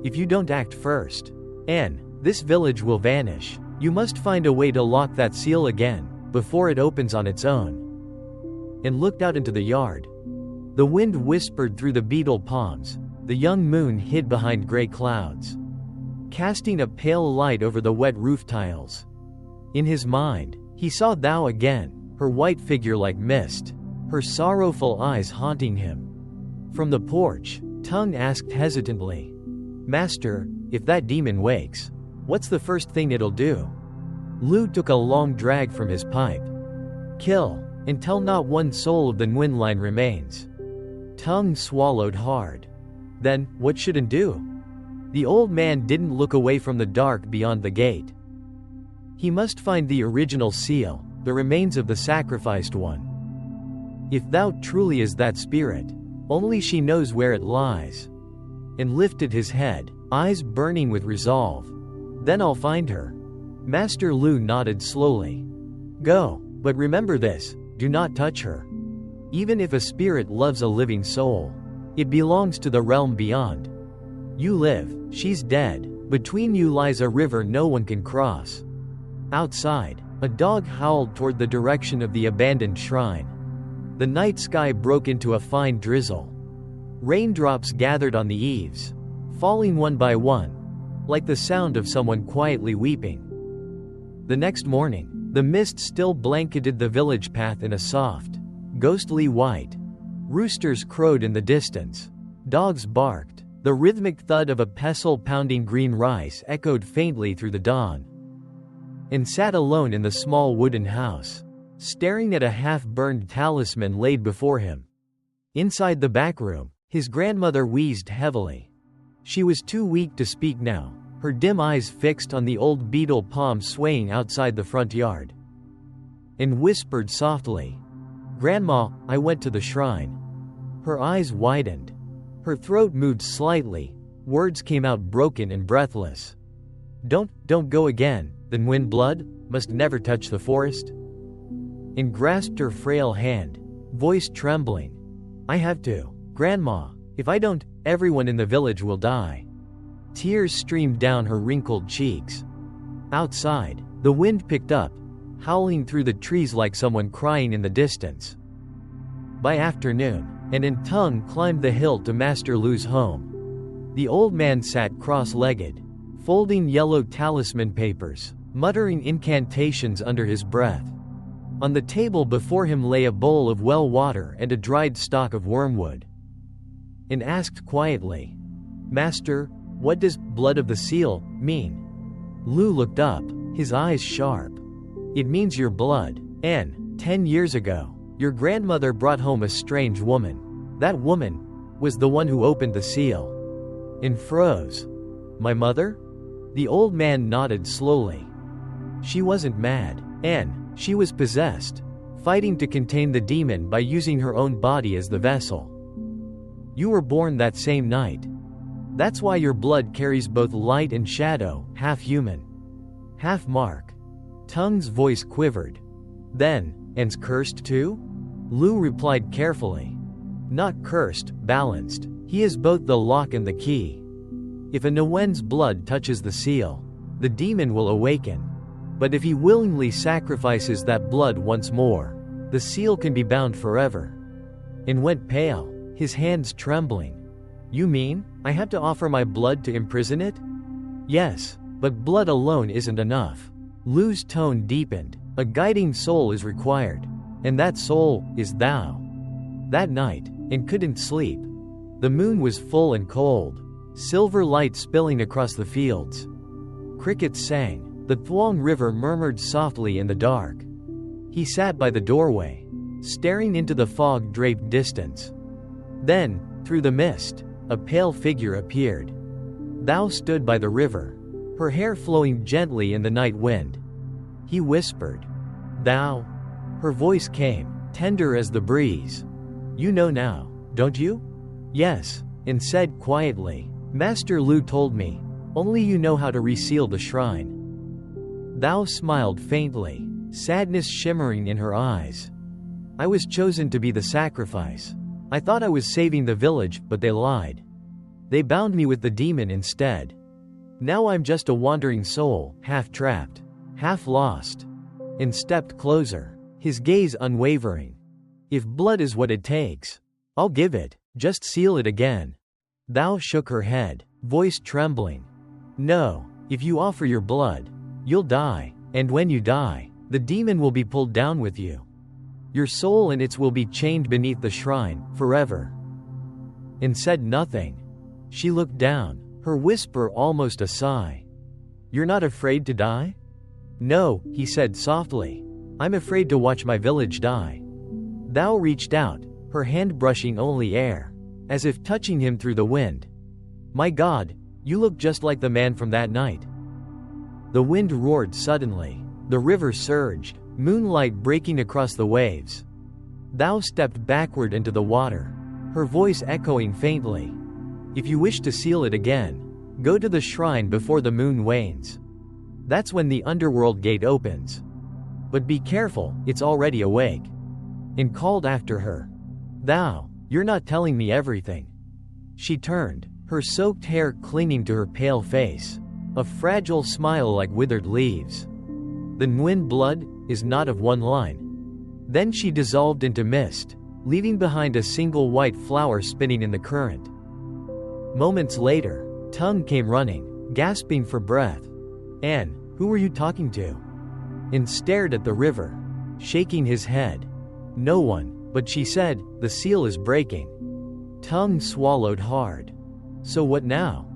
If you don't act first, Anne, this village will vanish. You must find a way to lock that seal again, before it opens on its own. Anne looked out into the yard. The wind whispered through the beetle palms, the young moon hid behind gray clouds, casting a pale light over the wet roof tiles. In his mind, he saw Thou again, her white figure like mist, her sorrowful eyes haunting him. From the porch, Tongue asked hesitantly, Master, if that demon wakes, what's the first thing it'll do? Lu took a long drag from his pipe. Kill, until not one soul of the Nguyen line remains. Tongue swallowed hard. Then, what should it do? The old man didn't look away from the dark beyond the gate. He must find the original seal, the remains of the sacrificed one. If Thou truly is that spirit, only she knows where it lies. And lifted his head, eyes burning with resolve. Then I'll find her. Master Lu nodded slowly. Go, but remember this, do not touch her. Even if a spirit loves a living soul, it belongs to the realm beyond. You live, she's dead, between you lies a river no one can cross. Outside, a dog howled toward the direction of the abandoned shrine. The night sky broke into a fine drizzle. Raindrops gathered on the eaves, falling one by one, like the sound of someone quietly weeping. The next morning, the mist still blanketed the village path in a soft, ghostly white. Roosters crowed in the distance. Dogs barked. The rhythmic thud of a pestle pounding green rice echoed faintly through the dawn. And sat alone in the small wooden house, staring at a half-burned talisman laid before him. Inside the back room, his grandmother wheezed heavily. She was too weak to speak now, her dim eyes fixed on the old beetle palm swaying outside the front yard. And whispered softly, Grandma, I went to the shrine. Her eyes widened. Her throat moved slightly, words came out broken and breathless. Don't go again, the Nguyen blood must never touch the forest. And grasped her frail hand, voice trembling. I have to, Grandma, if I don't, everyone in the village will die. Tears streamed down her wrinkled cheeks. Outside, the wind picked up, howling through the trees like someone crying in the distance. By afternoon, Anne Tongue climbed the hill to Master Lu's home. The old man sat cross-legged, folding yellow talisman papers, muttering incantations under his breath. On the table before him lay a bowl of well water and a dried stalk of wormwood. And asked quietly, "Master, what does blood of the seal mean?" Lu looked up, his eyes sharp. "It means your blood. And 10 years ago, your grandmother brought home a strange woman. That woman was the one who opened the seal and froze." "My mother?" The old man nodded slowly. "She wasn't mad, and she was possessed, fighting to contain the demon by using her own body as the vessel. You were born that same night. That's why your blood carries both light and shadow, half human, half mark." Tung's voice quivered. "Then, and's cursed too?" Lu replied carefully. "Not cursed, balanced. He is both the lock and the key. If a Nguyen's blood touches the seal, the demon will awaken. But if he willingly sacrifices that blood once more, the seal can be bound forever." And went pale, his hands trembling. "You mean, I have to offer my blood to imprison it?" "Yes, but blood alone isn't enough." Lu's tone deepened. "A guiding soul is required. And that soul is thou." That night, and couldn't sleep. The moon was full and cold, silver light spilling across the fields. Crickets sang. The Thuong River murmured softly in the dark. He sat by the doorway, staring into the fog-draped distance. Then, through the mist, a pale figure appeared. Thou stood by the river, her hair flowing gently in the night wind. He whispered, "Thou?" Her voice came, tender as the breeze. "You know now, don't you?" "Yes," and said quietly, "Master Lu told me, only you know how to reseal the shrine." Thou smiled faintly, sadness shimmering in her eyes. "I was chosen to be the sacrifice. I thought I was saving the village, but they lied. They bound me with the demon instead. Now I'm just a wandering soul, half trapped, half lost." And stepped closer, his gaze unwavering. "If blood is what it takes, I'll give it, just seal it again." Thou shook her head, voice trembling. "No, if you offer your blood, you'll die, and when you die, the demon will be pulled down with you. Your soul and its will be chained beneath the shrine, forever." And said nothing. She looked down, her whisper almost a sigh. "You're not afraid to die?" "No," he said softly. "I'm afraid to watch my village die." Thou reached out, her hand brushing only air, as if touching him through the wind. "My God, you look just like the man from that night." The wind roared suddenly. The river surged, moonlight breaking across the waves. Thou stepped backward into the water, her voice echoing faintly. "If you wish to seal it again, go to the shrine before the moon wanes. That's when the underworld gate opens. But be careful, it's already awake." And called after her, "Thou, you're not telling me everything." She turned, her soaked hair clinging to her pale face, a fragile smile like withered leaves. "The Nguyen blood is not of one line." Then she dissolved into mist, leaving behind a single white flower spinning in the current. Moments later, Tung came running, gasping for breath. "Anne, who were you talking to?" And stared at the river, shaking his head. "No one, but she said, the seal is breaking." Tung swallowed hard. "So what now?"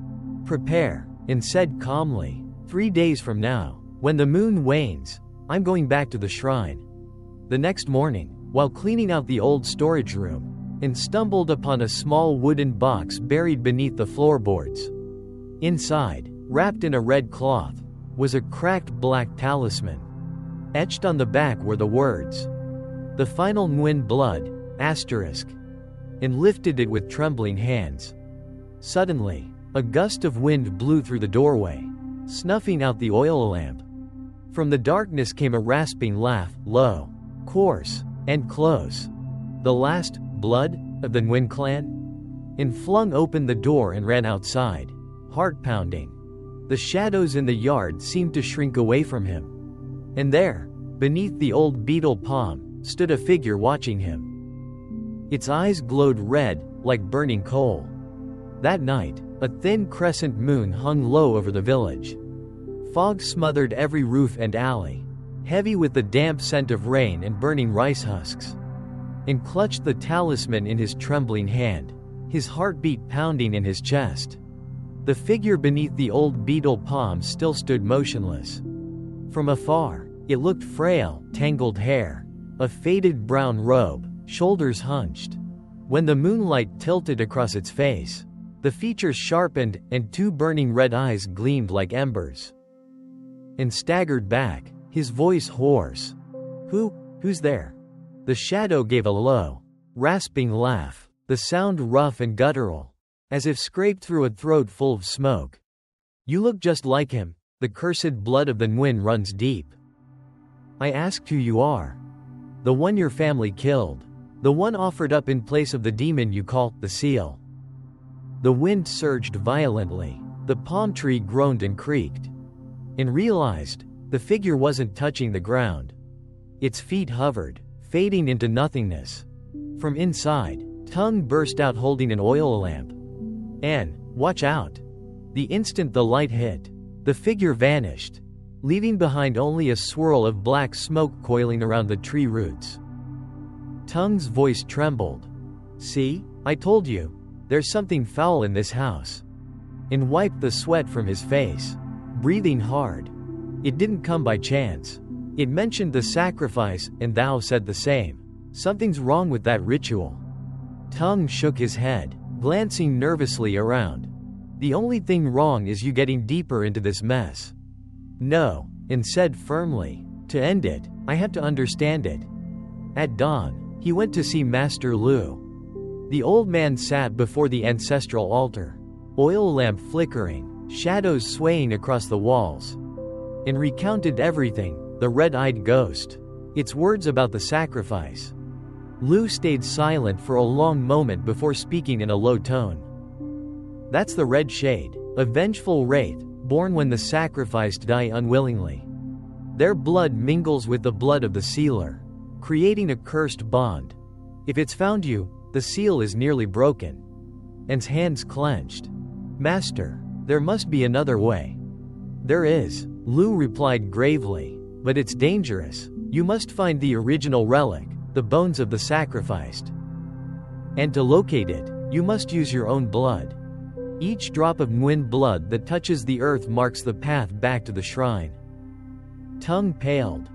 "Prepare," and said calmly, 3 days from now, when the moon wanes, I'm going back to the shrine." The next morning, while cleaning out the old storage room, and stumbled upon a small wooden box buried beneath the floorboards. Inside, wrapped in a red cloth, was a cracked black talisman. Etched on the back were the words, "The final Nguyen blood, asterisk," and lifted it with trembling hands. Suddenly, a gust of wind blew through the doorway, snuffing out the oil lamp. From the darkness came a rasping laugh, low, coarse, and close. "The last blood of the Nguyen clan?" And flung open the door and ran outside, heart pounding. The shadows in the yard seemed to shrink away from him. And there, beneath the old beetle palm, stood a figure watching him. Its eyes glowed red, like burning coal. That night, a thin crescent moon hung low over the village. Fog smothered every roof and alley, heavy with the damp scent of rain and burning rice husks. And clutched the talisman in his trembling hand, his heartbeat pounding in his chest. The figure beneath the old beetle palm still stood motionless. From afar, it looked frail, tangled hair, a faded brown robe, shoulders hunched. When the moonlight tilted across its face, the features sharpened and two burning red eyes gleamed like embers. And staggered back, his voice hoarse. Who's there?" The shadow gave a low, rasping laugh, the sound rough and guttural, as if scraped through a throat full of smoke. "You look just like him. The cursed blood of the Nguyen runs deep." "I asked who you are." "The one your family killed. The one offered up in place of the demon you call the seal." The wind surged violently. The palm tree groaned and creaked. And realized, the figure wasn't touching the ground. Its feet hovered, fading into nothingness. From inside, Tung burst out holding an oil lamp. "And, watch out!" The instant the light hit, the figure vanished, leaving behind only a swirl of black smoke coiling around the tree roots. Tung's voice trembled. "See, I told you, there's something foul in this house." And wiped the sweat from his face, breathing hard. "It didn't come by chance. It mentioned the sacrifice, and thou said the same. Something's wrong with that ritual." Tung shook his head, glancing nervously around. "The only thing wrong is you getting deeper into this mess." "No," and said firmly. "To end it, I have to understand it." At dawn, he went to see Master Lu. The old man sat before the ancestral altar, oil lamp flickering, shadows swaying across the walls, and recounted everything, the red-eyed ghost, its words about the sacrifice. Lu stayed silent for a long moment before speaking in a low tone. "That's the red shade, a vengeful wraith, born when the sacrificed die unwillingly. Their blood mingles with the blood of the sealer, creating a cursed bond. If it's found you, the seal is nearly broken." An's hands clenched. "Master, there must be another way." "There is," Lu replied gravely, "but it's dangerous. You must find the original relic, the bones of the sacrificed. And to locate it, you must use your own blood. Each drop of Nguyen blood that touches the earth marks the path back to the shrine." Tung paled.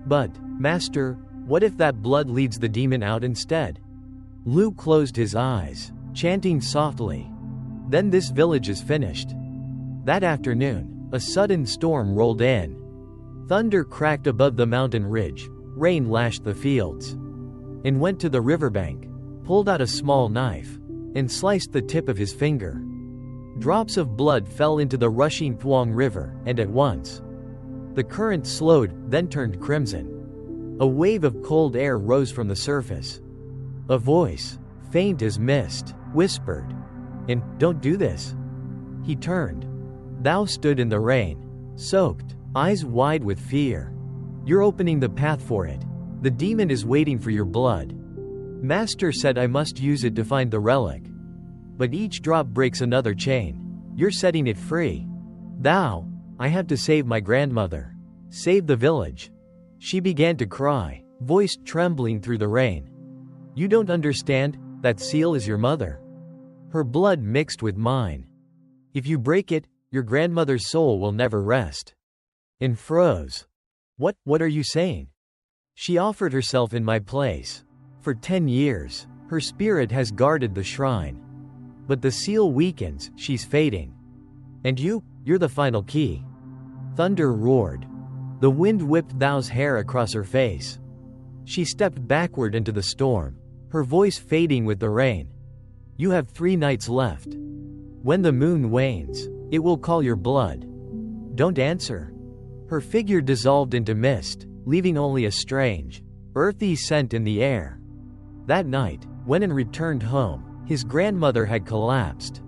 "But, Master, what if that blood leads the demon out instead?" Lu closed his eyes, chanting softly. "Then this village is finished." That afternoon, a sudden storm rolled in. Thunder cracked above the mountain ridge, rain lashed the fields. And went to the riverbank, pulled out a small knife, and sliced the tip of his finger. Drops of blood fell into the rushing Thuong River, and at once, the current slowed, then turned crimson. A wave of cold air rose from the surface. A voice, faint as mist, whispered, "And don't do this." He turned. Thou stood in the rain, soaked, eyes wide with fear. "You're opening the path for it. The demon is waiting for your blood. Master said I must use it to find the relic. But each drop breaks another chain. You're setting it free. Thou, I have to save my grandmother. Save the village." She began to cry, voice trembling through the rain. "You don't understand, that seal is your mother. Her blood mixed with mine. If you break it, your grandmother's soul will never rest." And froze. What are you saying?" "She offered herself in my place. For 10 years, her spirit has guarded the shrine. But the seal weakens, she's fading. And you're the final key." Thunder roared. The wind whipped Thou's hair across her face. She stepped backward into the storm, her voice fading with the rain. "You have 3 nights left. When the moon wanes, it will call your blood. Don't answer." Her figure dissolved into mist, leaving only a strange, earthy scent in the air. That night, when An returned home, his grandmother had collapsed.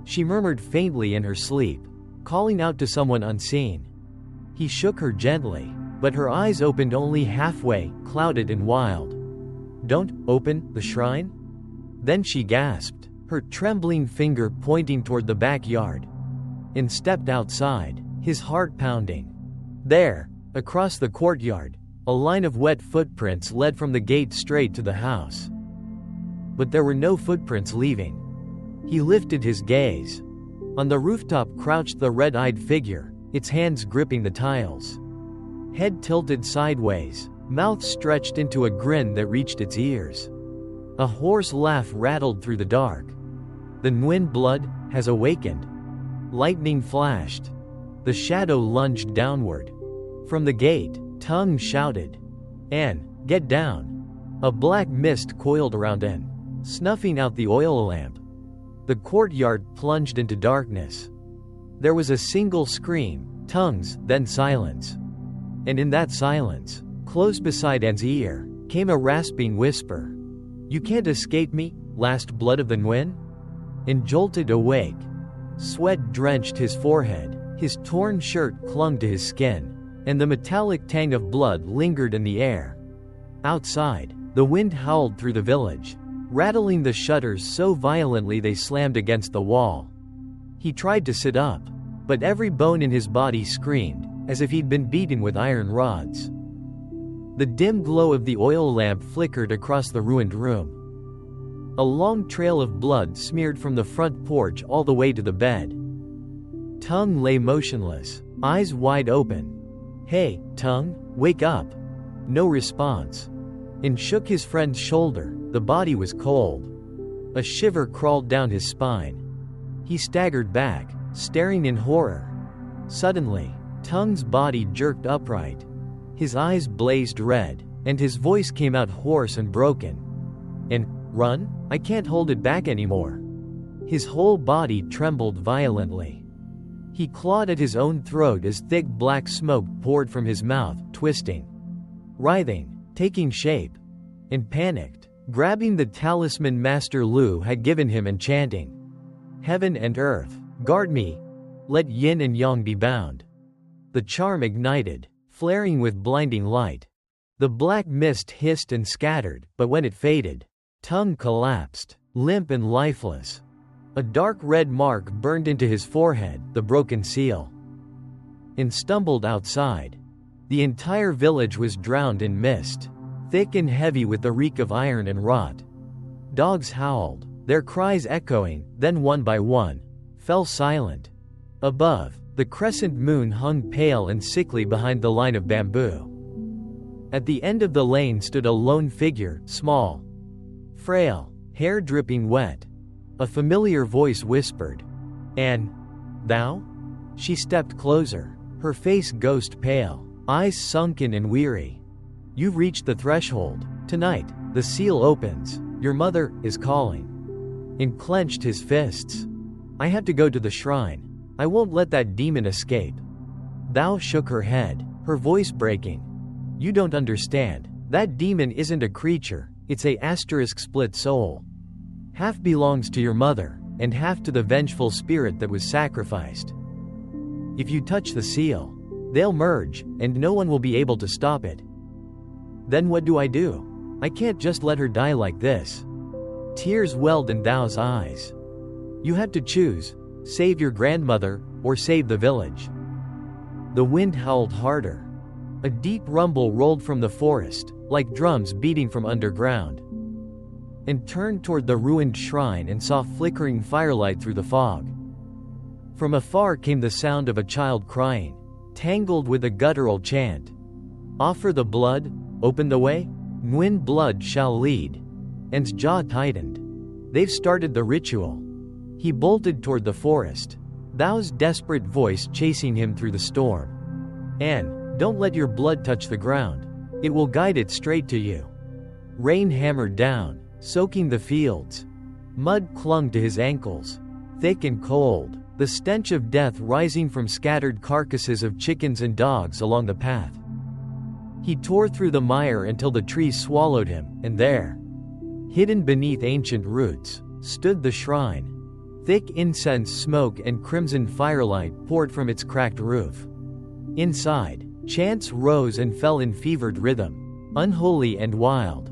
She murmured faintly in her sleep, calling out to someone unseen. He shook her gently, but her eyes opened only halfway, clouded and wild. "Don't open the shrine?" Then she gasped, her trembling finger pointing toward the backyard. And stepped outside, his heart pounding. There, across the courtyard, a line of wet footprints led from the gate straight to the house. But there were no footprints leaving. He lifted his gaze. On the rooftop crouched the red-eyed figure, its hands gripping the tiles. Head tilted sideways, mouth stretched into a grin that reached its ears. A hoarse laugh rattled through the dark. The Nguyen blood has awakened. Lightning flashed. The shadow lunged downward. From the gate, Tongue shouted, "Anne, get down." A black mist coiled around Anne, snuffing out the oil lamp. The courtyard plunged into darkness. There was a single scream, tongues, then silence. And in that silence, close beside Anne's ear, came a rasping whisper. "You can't escape me, last blood of the Nguyen?" And jolted awake. Sweat drenched his forehead, his torn shirt clung to his skin, and the metallic tang of blood lingered in the air. Outside, the wind howled through the village, rattling the shutters so violently they slammed against the wall. He tried to sit up, but every bone in his body screamed, as if he'd been beaten with iron rods. The dim glow of the oil lamp flickered across the ruined room. A long trail of blood smeared from the front porch all the way to the bed. Tongue lay motionless, eyes wide open. "Hey, Tongue, wake up." No response. And shook his friend's shoulder, the body was cold. A shiver crawled down his spine. He staggered back, staring in horror. Suddenly, Tongue's body jerked upright. His eyes blazed red, and his voice came out hoarse and broken. "And run? I can't hold it back anymore." His whole body trembled violently. He clawed at his own throat as thick black smoke poured from his mouth, twisting, writhing, taking shape, and panicked, grabbing the talisman Master Lu had given him and chanting, "Heaven and earth, guard me. Let yin and yang be bound." The charm ignited, flaring with blinding light. The black mist hissed and scattered, but when it faded, Tongue collapsed, limp and lifeless. A dark red mark burned into his forehead, the broken seal. And stumbled outside. The entire village was drowned in mist, thick and heavy with the reek of iron and rot. Dogs howled, their cries echoing, then one by one, fell silent. Above, the crescent moon hung pale and sickly behind the line of bamboo. At the end of the lane stood a lone figure, small, frail, hair dripping wet. A familiar voice whispered, "Anne, thou?" She stepped closer, her face ghost pale, eyes sunken and weary. "You've reached the threshold. Tonight, the seal opens. Your mother is calling." And clenched his fists. "I have to go to the shrine. I won't let that demon escape." Thou shook her head, her voice breaking. "You don't understand. That demon isn't a creature, it's a split soul. Half belongs to your mother, and half to the vengeful spirit that was sacrificed. If you touch the seal, they'll merge, and no one will be able to stop it." "Then what do? I can't just let her die like this." Tears welled in Thou's eyes. "You have to choose, save your grandmother, or save the village." The wind howled harder. A deep rumble rolled from the forest, like drums beating from underground. And turned toward the ruined shrine and saw flickering firelight through the fog. From afar came the sound of a child crying, tangled with a guttural chant. "Offer the blood, open the way, Nguyen blood shall lead." Anne's jaw tightened. "They've started the ritual." He bolted toward the forest, Thou's desperate voice chasing him through the storm. "Anne, don't let your blood touch the ground. It will guide it straight to you." Rain hammered down, soaking the fields. Mud clung to his ankles, thick and cold, the stench of death rising from scattered carcasses of chickens and dogs along the path. He tore through the mire until the trees swallowed him, and there, hidden beneath ancient roots, stood the shrine. Thick incense smoke and crimson firelight poured from its cracked roof. Inside, chants rose and fell in fevered rhythm, unholy and wild.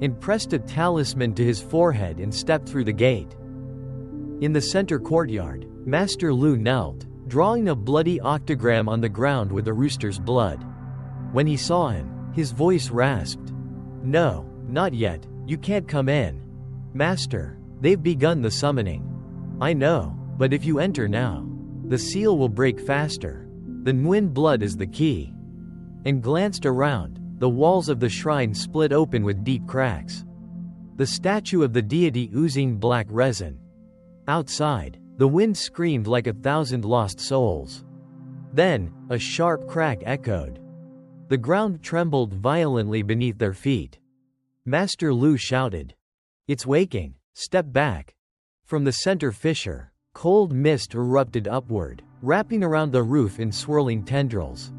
And pressed a talisman to his forehead and stepped through the gate. In the center courtyard, Master Lu knelt, drawing a bloody octagram on the ground with the rooster's blood. When he saw him, his voice rasped, "No, not yet, you can't come in. Master, they've begun the summoning." "I know, But if you enter now, the seal will break faster. The Nguyen blood is the key." And glanced around. The walls of the shrine split open with deep cracks. The statue of the deity oozing black resin. Outside, the wind screamed like 1,000 lost souls. Then, a sharp crack echoed. The ground trembled violently beneath their feet. Master Lu shouted, "It's waking, step back." From the center fissure, cold mist erupted upward, wrapping around the roof in swirling tendrils.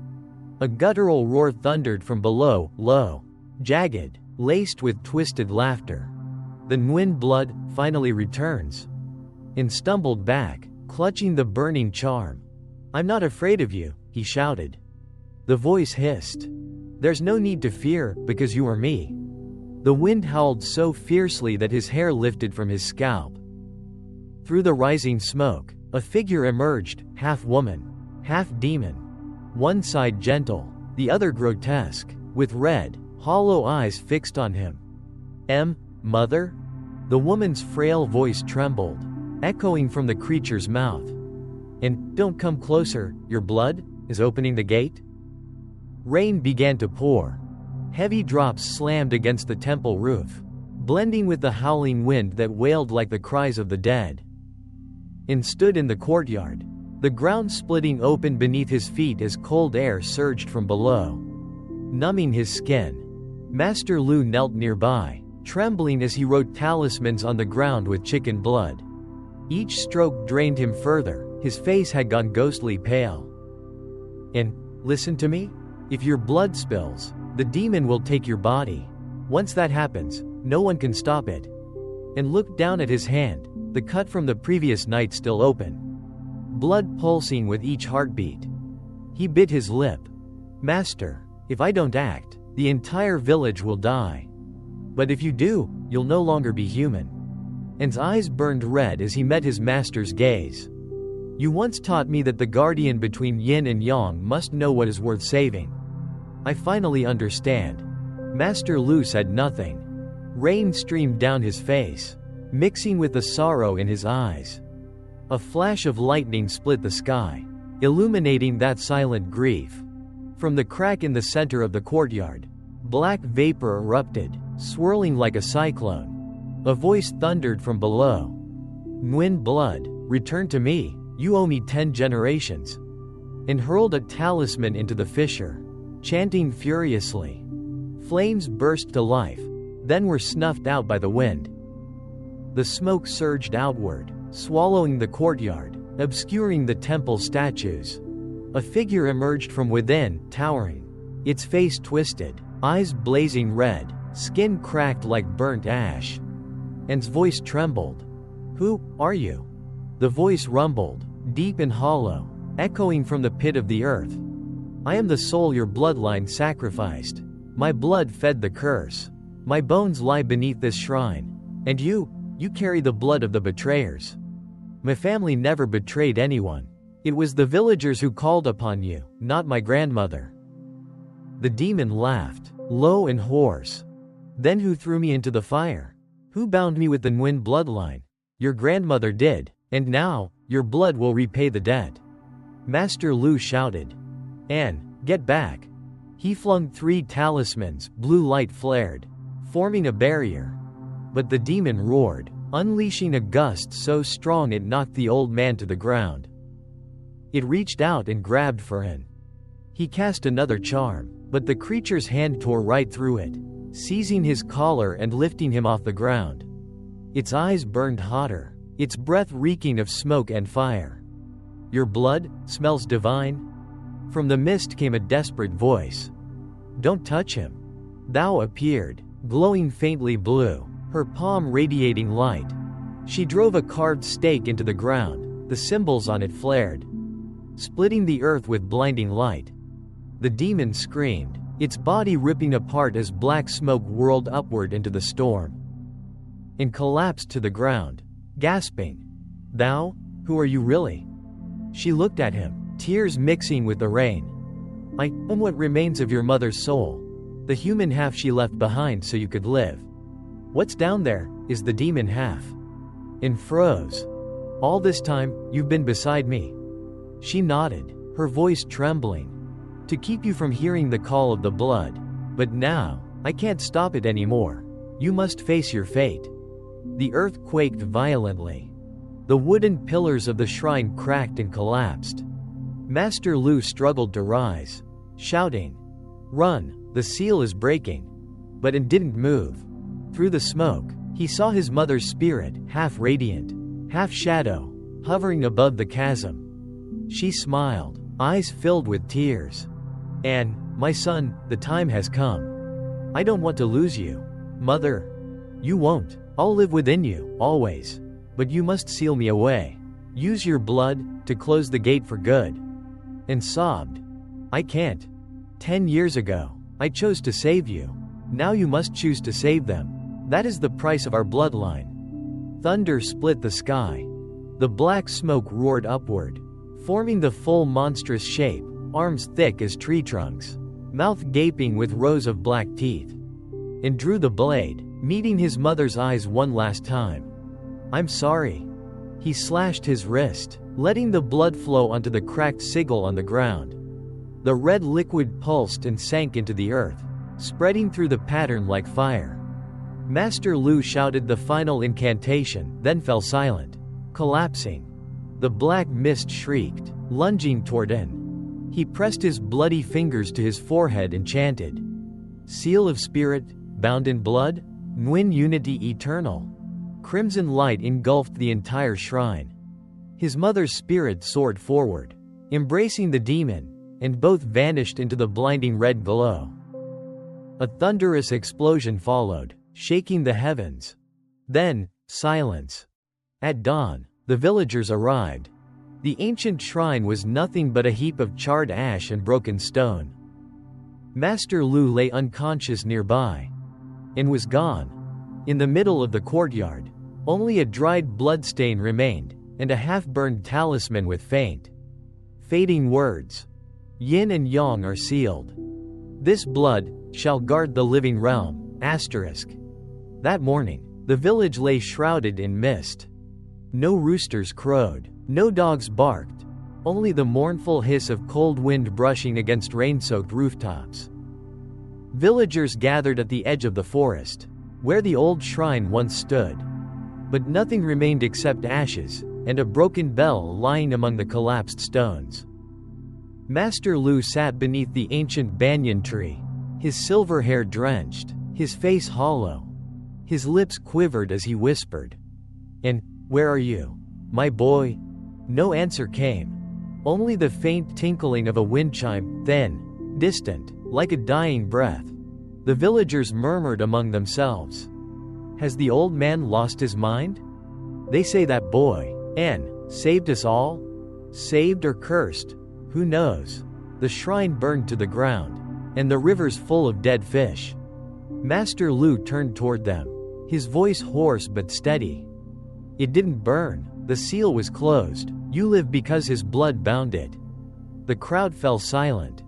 A guttural roar thundered from below, low, jagged, laced with twisted laughter. The Nguyen blood finally returns. And stumbled back, clutching the burning charm. "I'm not afraid of you," he shouted. The voice hissed. "There's no need to fear, because you are me." The wind howled so fiercely that his hair lifted from his scalp. Through the rising smoke, a figure emerged, half woman, half demon. One side gentle, the other grotesque, with red, hollow eyes fixed on him. Mother?" The woman's frail voice trembled, echoing from the creature's mouth. "And don't come closer, your blood is opening the gate?" Rain began to pour. Heavy drops slammed against the temple roof, blending with the howling wind that wailed like the cries of the dead. And stood in the courtyard, the ground splitting open beneath his feet as cold air surged from below, numbing his skin. Master Lu knelt nearby, trembling as he wrote talismans on the ground with chicken blood. Each stroke drained him further, his face had gone ghostly pale. "And, listen to me? If your blood spills, the demon will take your body. Once that happens, no one can stop it." And looked down at his hand, the cut from the previous night still open. Blood pulsing with each heartbeat. He bit his lip. "Master, if I don't act, the entire village will die. But if you do, you'll no longer be human." And's eyes burned red as he met his master's gaze. "You once taught me that the guardian between yin and yang must know what is worth saving. I finally understand." Master Lu said nothing. Rain streamed down his face, mixing with the sorrow in his eyes. A flash of lightning split the sky, illuminating that silent grief. From the crack in the center of the courtyard, black vapor erupted, swirling like a cyclone. A voice thundered from below. "Nguyen blood, return to me, you owe me 10 generations." And hurled a talisman into the fissure, chanting furiously. Flames burst to life, then were snuffed out by the wind. The smoke surged outward, swallowing the courtyard, obscuring the temple statues. A figure emerged from within, towering, its face twisted, eyes blazing red, skin cracked like burnt ash. And's voice trembled. "Who are you?" The voice rumbled, deep and hollow, echoing from the pit of the earth. "I am the soul your bloodline sacrificed. My blood fed the curse. My bones lie beneath this shrine. And you carry the blood of the betrayers. My family never betrayed anyone. It was the villagers who called upon you, not my grandmother." The demon laughed, low and hoarse. "Then who threw me into the fire? Who bound me with the Nguyen bloodline? Your grandmother did, and now, your blood will repay the debt." Master Lu shouted. "An, get back." He flung 3 talismans, blue light flared, forming a barrier. But the demon roared, unleashing a gust so strong it knocked the old man to the ground. It reached out and grabbed for him. He cast another charm, but the creature's hand tore right through it, seizing his collar and lifting him off the ground. Its eyes burned hotter, its breath reeking of smoke and fire. "Your blood smells divine?" From the mist came a desperate voice. "Don't touch him." Thou appeared, glowing faintly blue, her palm radiating light. She drove a carved stake into the ground, the symbols on it flared, splitting the earth with blinding light. The demon screamed, its body ripping apart as black smoke whirled upward into the storm, and collapsed to the ground, gasping. "Thou? Who are you really?" She looked at him, tears mixing with the rain. "I am what remains of your mother's soul, the human half she left behind so you could live. What's down there is the demon half." And froze. All this time, you've been beside me." She nodded, her voice trembling. "To keep you from hearing the call of the blood. But now, I can't stop it anymore. You must face your fate." The earth quaked violently. The wooden pillars of the shrine cracked and collapsed. Master Lu struggled to rise, shouting, "Run, the seal is breaking." But it didn't move. Through the smoke, he saw his mother's spirit, half radiant, half shadow, hovering above the chasm. She smiled, eyes filled with tears. "And, my son, the time has come. I don't want to lose you. Mother. You won't. I'll live within you, always. But you must seal me away. Use your blood to close the gate for good." And sobbed, "I can't. 10 years ago, I chose to save you. Now you must choose to save them. That is the price of our bloodline." Thunder split the sky. The black smoke roared upward, forming the full monstrous shape, arms thick as tree trunks, mouth gaping with rows of black teeth. And drew the blade, meeting his mother's eyes one last time. "I'm sorry." He slashed his wrist, letting the blood flow onto the cracked sigil on the ground. The red liquid pulsed and sank into the earth, spreading through the pattern like fire. Master Lu shouted the final incantation, then fell silent, collapsing. The black mist shrieked, lunging toward him. He pressed his bloody fingers to his forehead and chanted, "Seal of spirit, bound in blood, Nguyen unity eternal." Crimson light engulfed the entire shrine. His mother's spirit soared forward, embracing the demon, and both vanished into the blinding red glow. A thunderous explosion followed, shaking the heavens. Then, silence. At dawn, the villagers arrived. The ancient shrine was nothing but a heap of charred ash and broken stone. Master Lu lay unconscious nearby, and was gone. In the middle of the courtyard, only a dried bloodstain remained, and a half-burned talisman with faint, fading words. "Yin and Yang are sealed. This blood shall guard the living realm." That morning, the village lay shrouded in mist. No roosters crowed, no dogs barked, only the mournful hiss of cold wind brushing against rain-soaked rooftops. Villagers gathered at the edge of the forest, where the old shrine once stood. But nothing remained except ashes, and a broken bell lying among the collapsed stones. Master Lu sat beneath the ancient banyan tree, his silver hair drenched, his face hollow. His lips quivered as he whispered, "And, where are you, my boy?" No answer came. Only the faint tinkling of a wind chime, thin, distant, like a dying breath. The villagers murmured among themselves, "Has the old man lost his mind? They say that boy, N, saved us all? Saved or cursed? Who knows?" The shrine burned to the ground, and the rivers full of dead fish. Master Lu turned toward them, his voice hoarse but steady. "It didn't burn. The seal was closed. You live because his blood bound it." The crowd fell silent.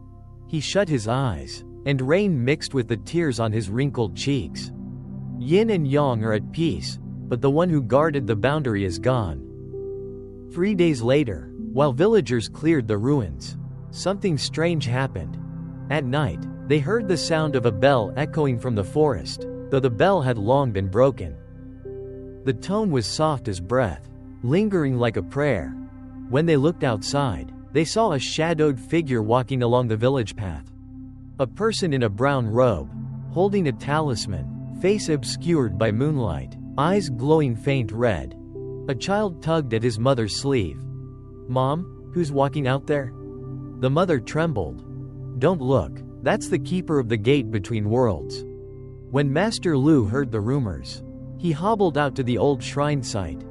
He shut his eyes, and rain mixed with the tears on his wrinkled cheeks. Yin and Yang are at peace, but the one who guarded the boundary is gone. 3 days later, while villagers cleared the ruins, something strange happened. At night, they heard the sound of a bell echoing from the forest, though the bell had long been broken. The tone was soft as breath, lingering like a prayer. When they looked outside, they saw a shadowed figure walking along the village path. A person in a brown robe, holding a talisman, face obscured by moonlight, eyes glowing faint red. A child tugged at his mother's sleeve. "Mom, who's walking out there?" The mother trembled. "Don't look, that's the keeper of the gate between worlds." When Master Lu heard the rumors, he hobbled out to the old shrine site.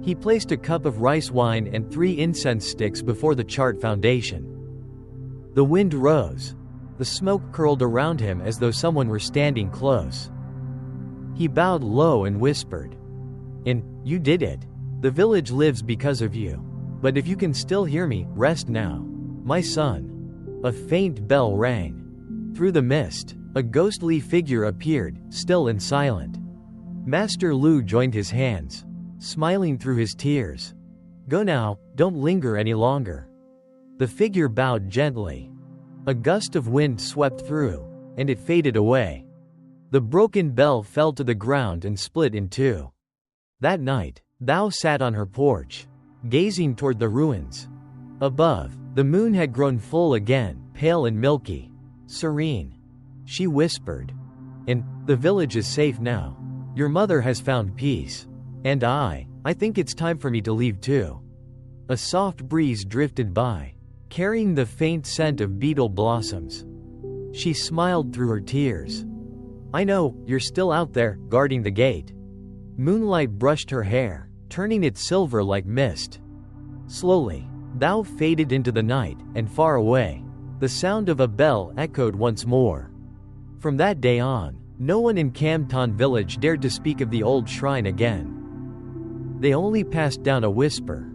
He placed a cup of rice wine and 3 incense sticks before the chart foundation. The wind rose. The smoke curled around him as though someone were standing close. He bowed low and whispered, "And, you did it. The village lives because of you. But if you can still hear me, rest now, my son." A faint bell rang. Through the mist, a ghostly figure appeared, still and silent. Master Lu joined his hands, smiling through his tears. Go now, don't linger any longer." The figure bowed gently. A gust of wind swept through, and it faded away. The broken bell fell to the ground and split in two. That night, Thou sat on her porch, gazing toward the ruins. Above, the moon had grown full again, pale and milky. "Serene," she whispered. "And the village is safe now. Your mother has found peace. And I think it's time for me to leave too." A soft breeze drifted by, carrying the faint scent of beetle blossoms. She smiled through her tears. "I know, you're still out there, guarding the gate." Moonlight brushed her hair, turning it silver like mist. Slowly, Thou faded into the night, and far away, the sound of a bell echoed once more. From that day on, no one in Camton village dared to speak of the old shrine again. They only passed down a whisper.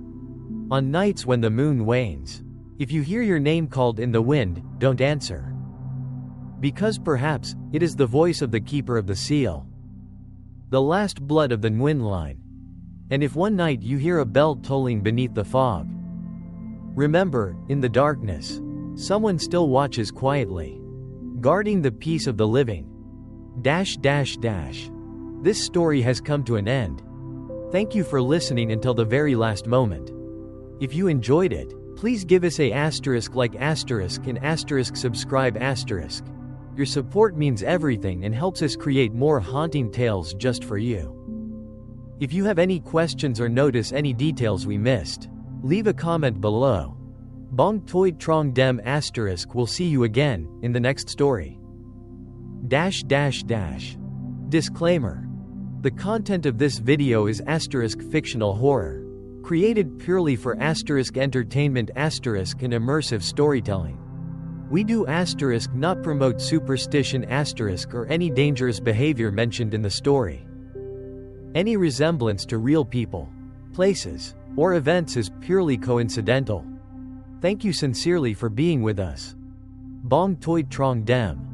On nights when the moon wanes, if you hear your name called in the wind, don't answer. Because perhaps, it is the voice of the keeper of the seal. The last blood of the Nguyen line. And if one night you hear a bell tolling beneath the fog, remember, in the darkness, someone still watches quietly, guarding the peace of the living. This story has come to an end. Thank you for listening until the very last moment. If you enjoyed it, please give us a asterisk like asterisk and asterisk subscribe asterisk. Your support means everything and helps us create more haunting tales just for you. If you have any questions or notice any details we missed, leave a comment below. Bong Toi Trong Dem asterisk will see you again in the next story. Disclaimer. The content of this video is asterisk fictional horror, created purely for asterisk entertainment asterisk and immersive storytelling. We do asterisk not promote superstition asterisk or any dangerous behavior mentioned in the story. Any resemblance to real people, places, or events is purely coincidental. Thank you sincerely for being with us. Bong Toi Trong Dem.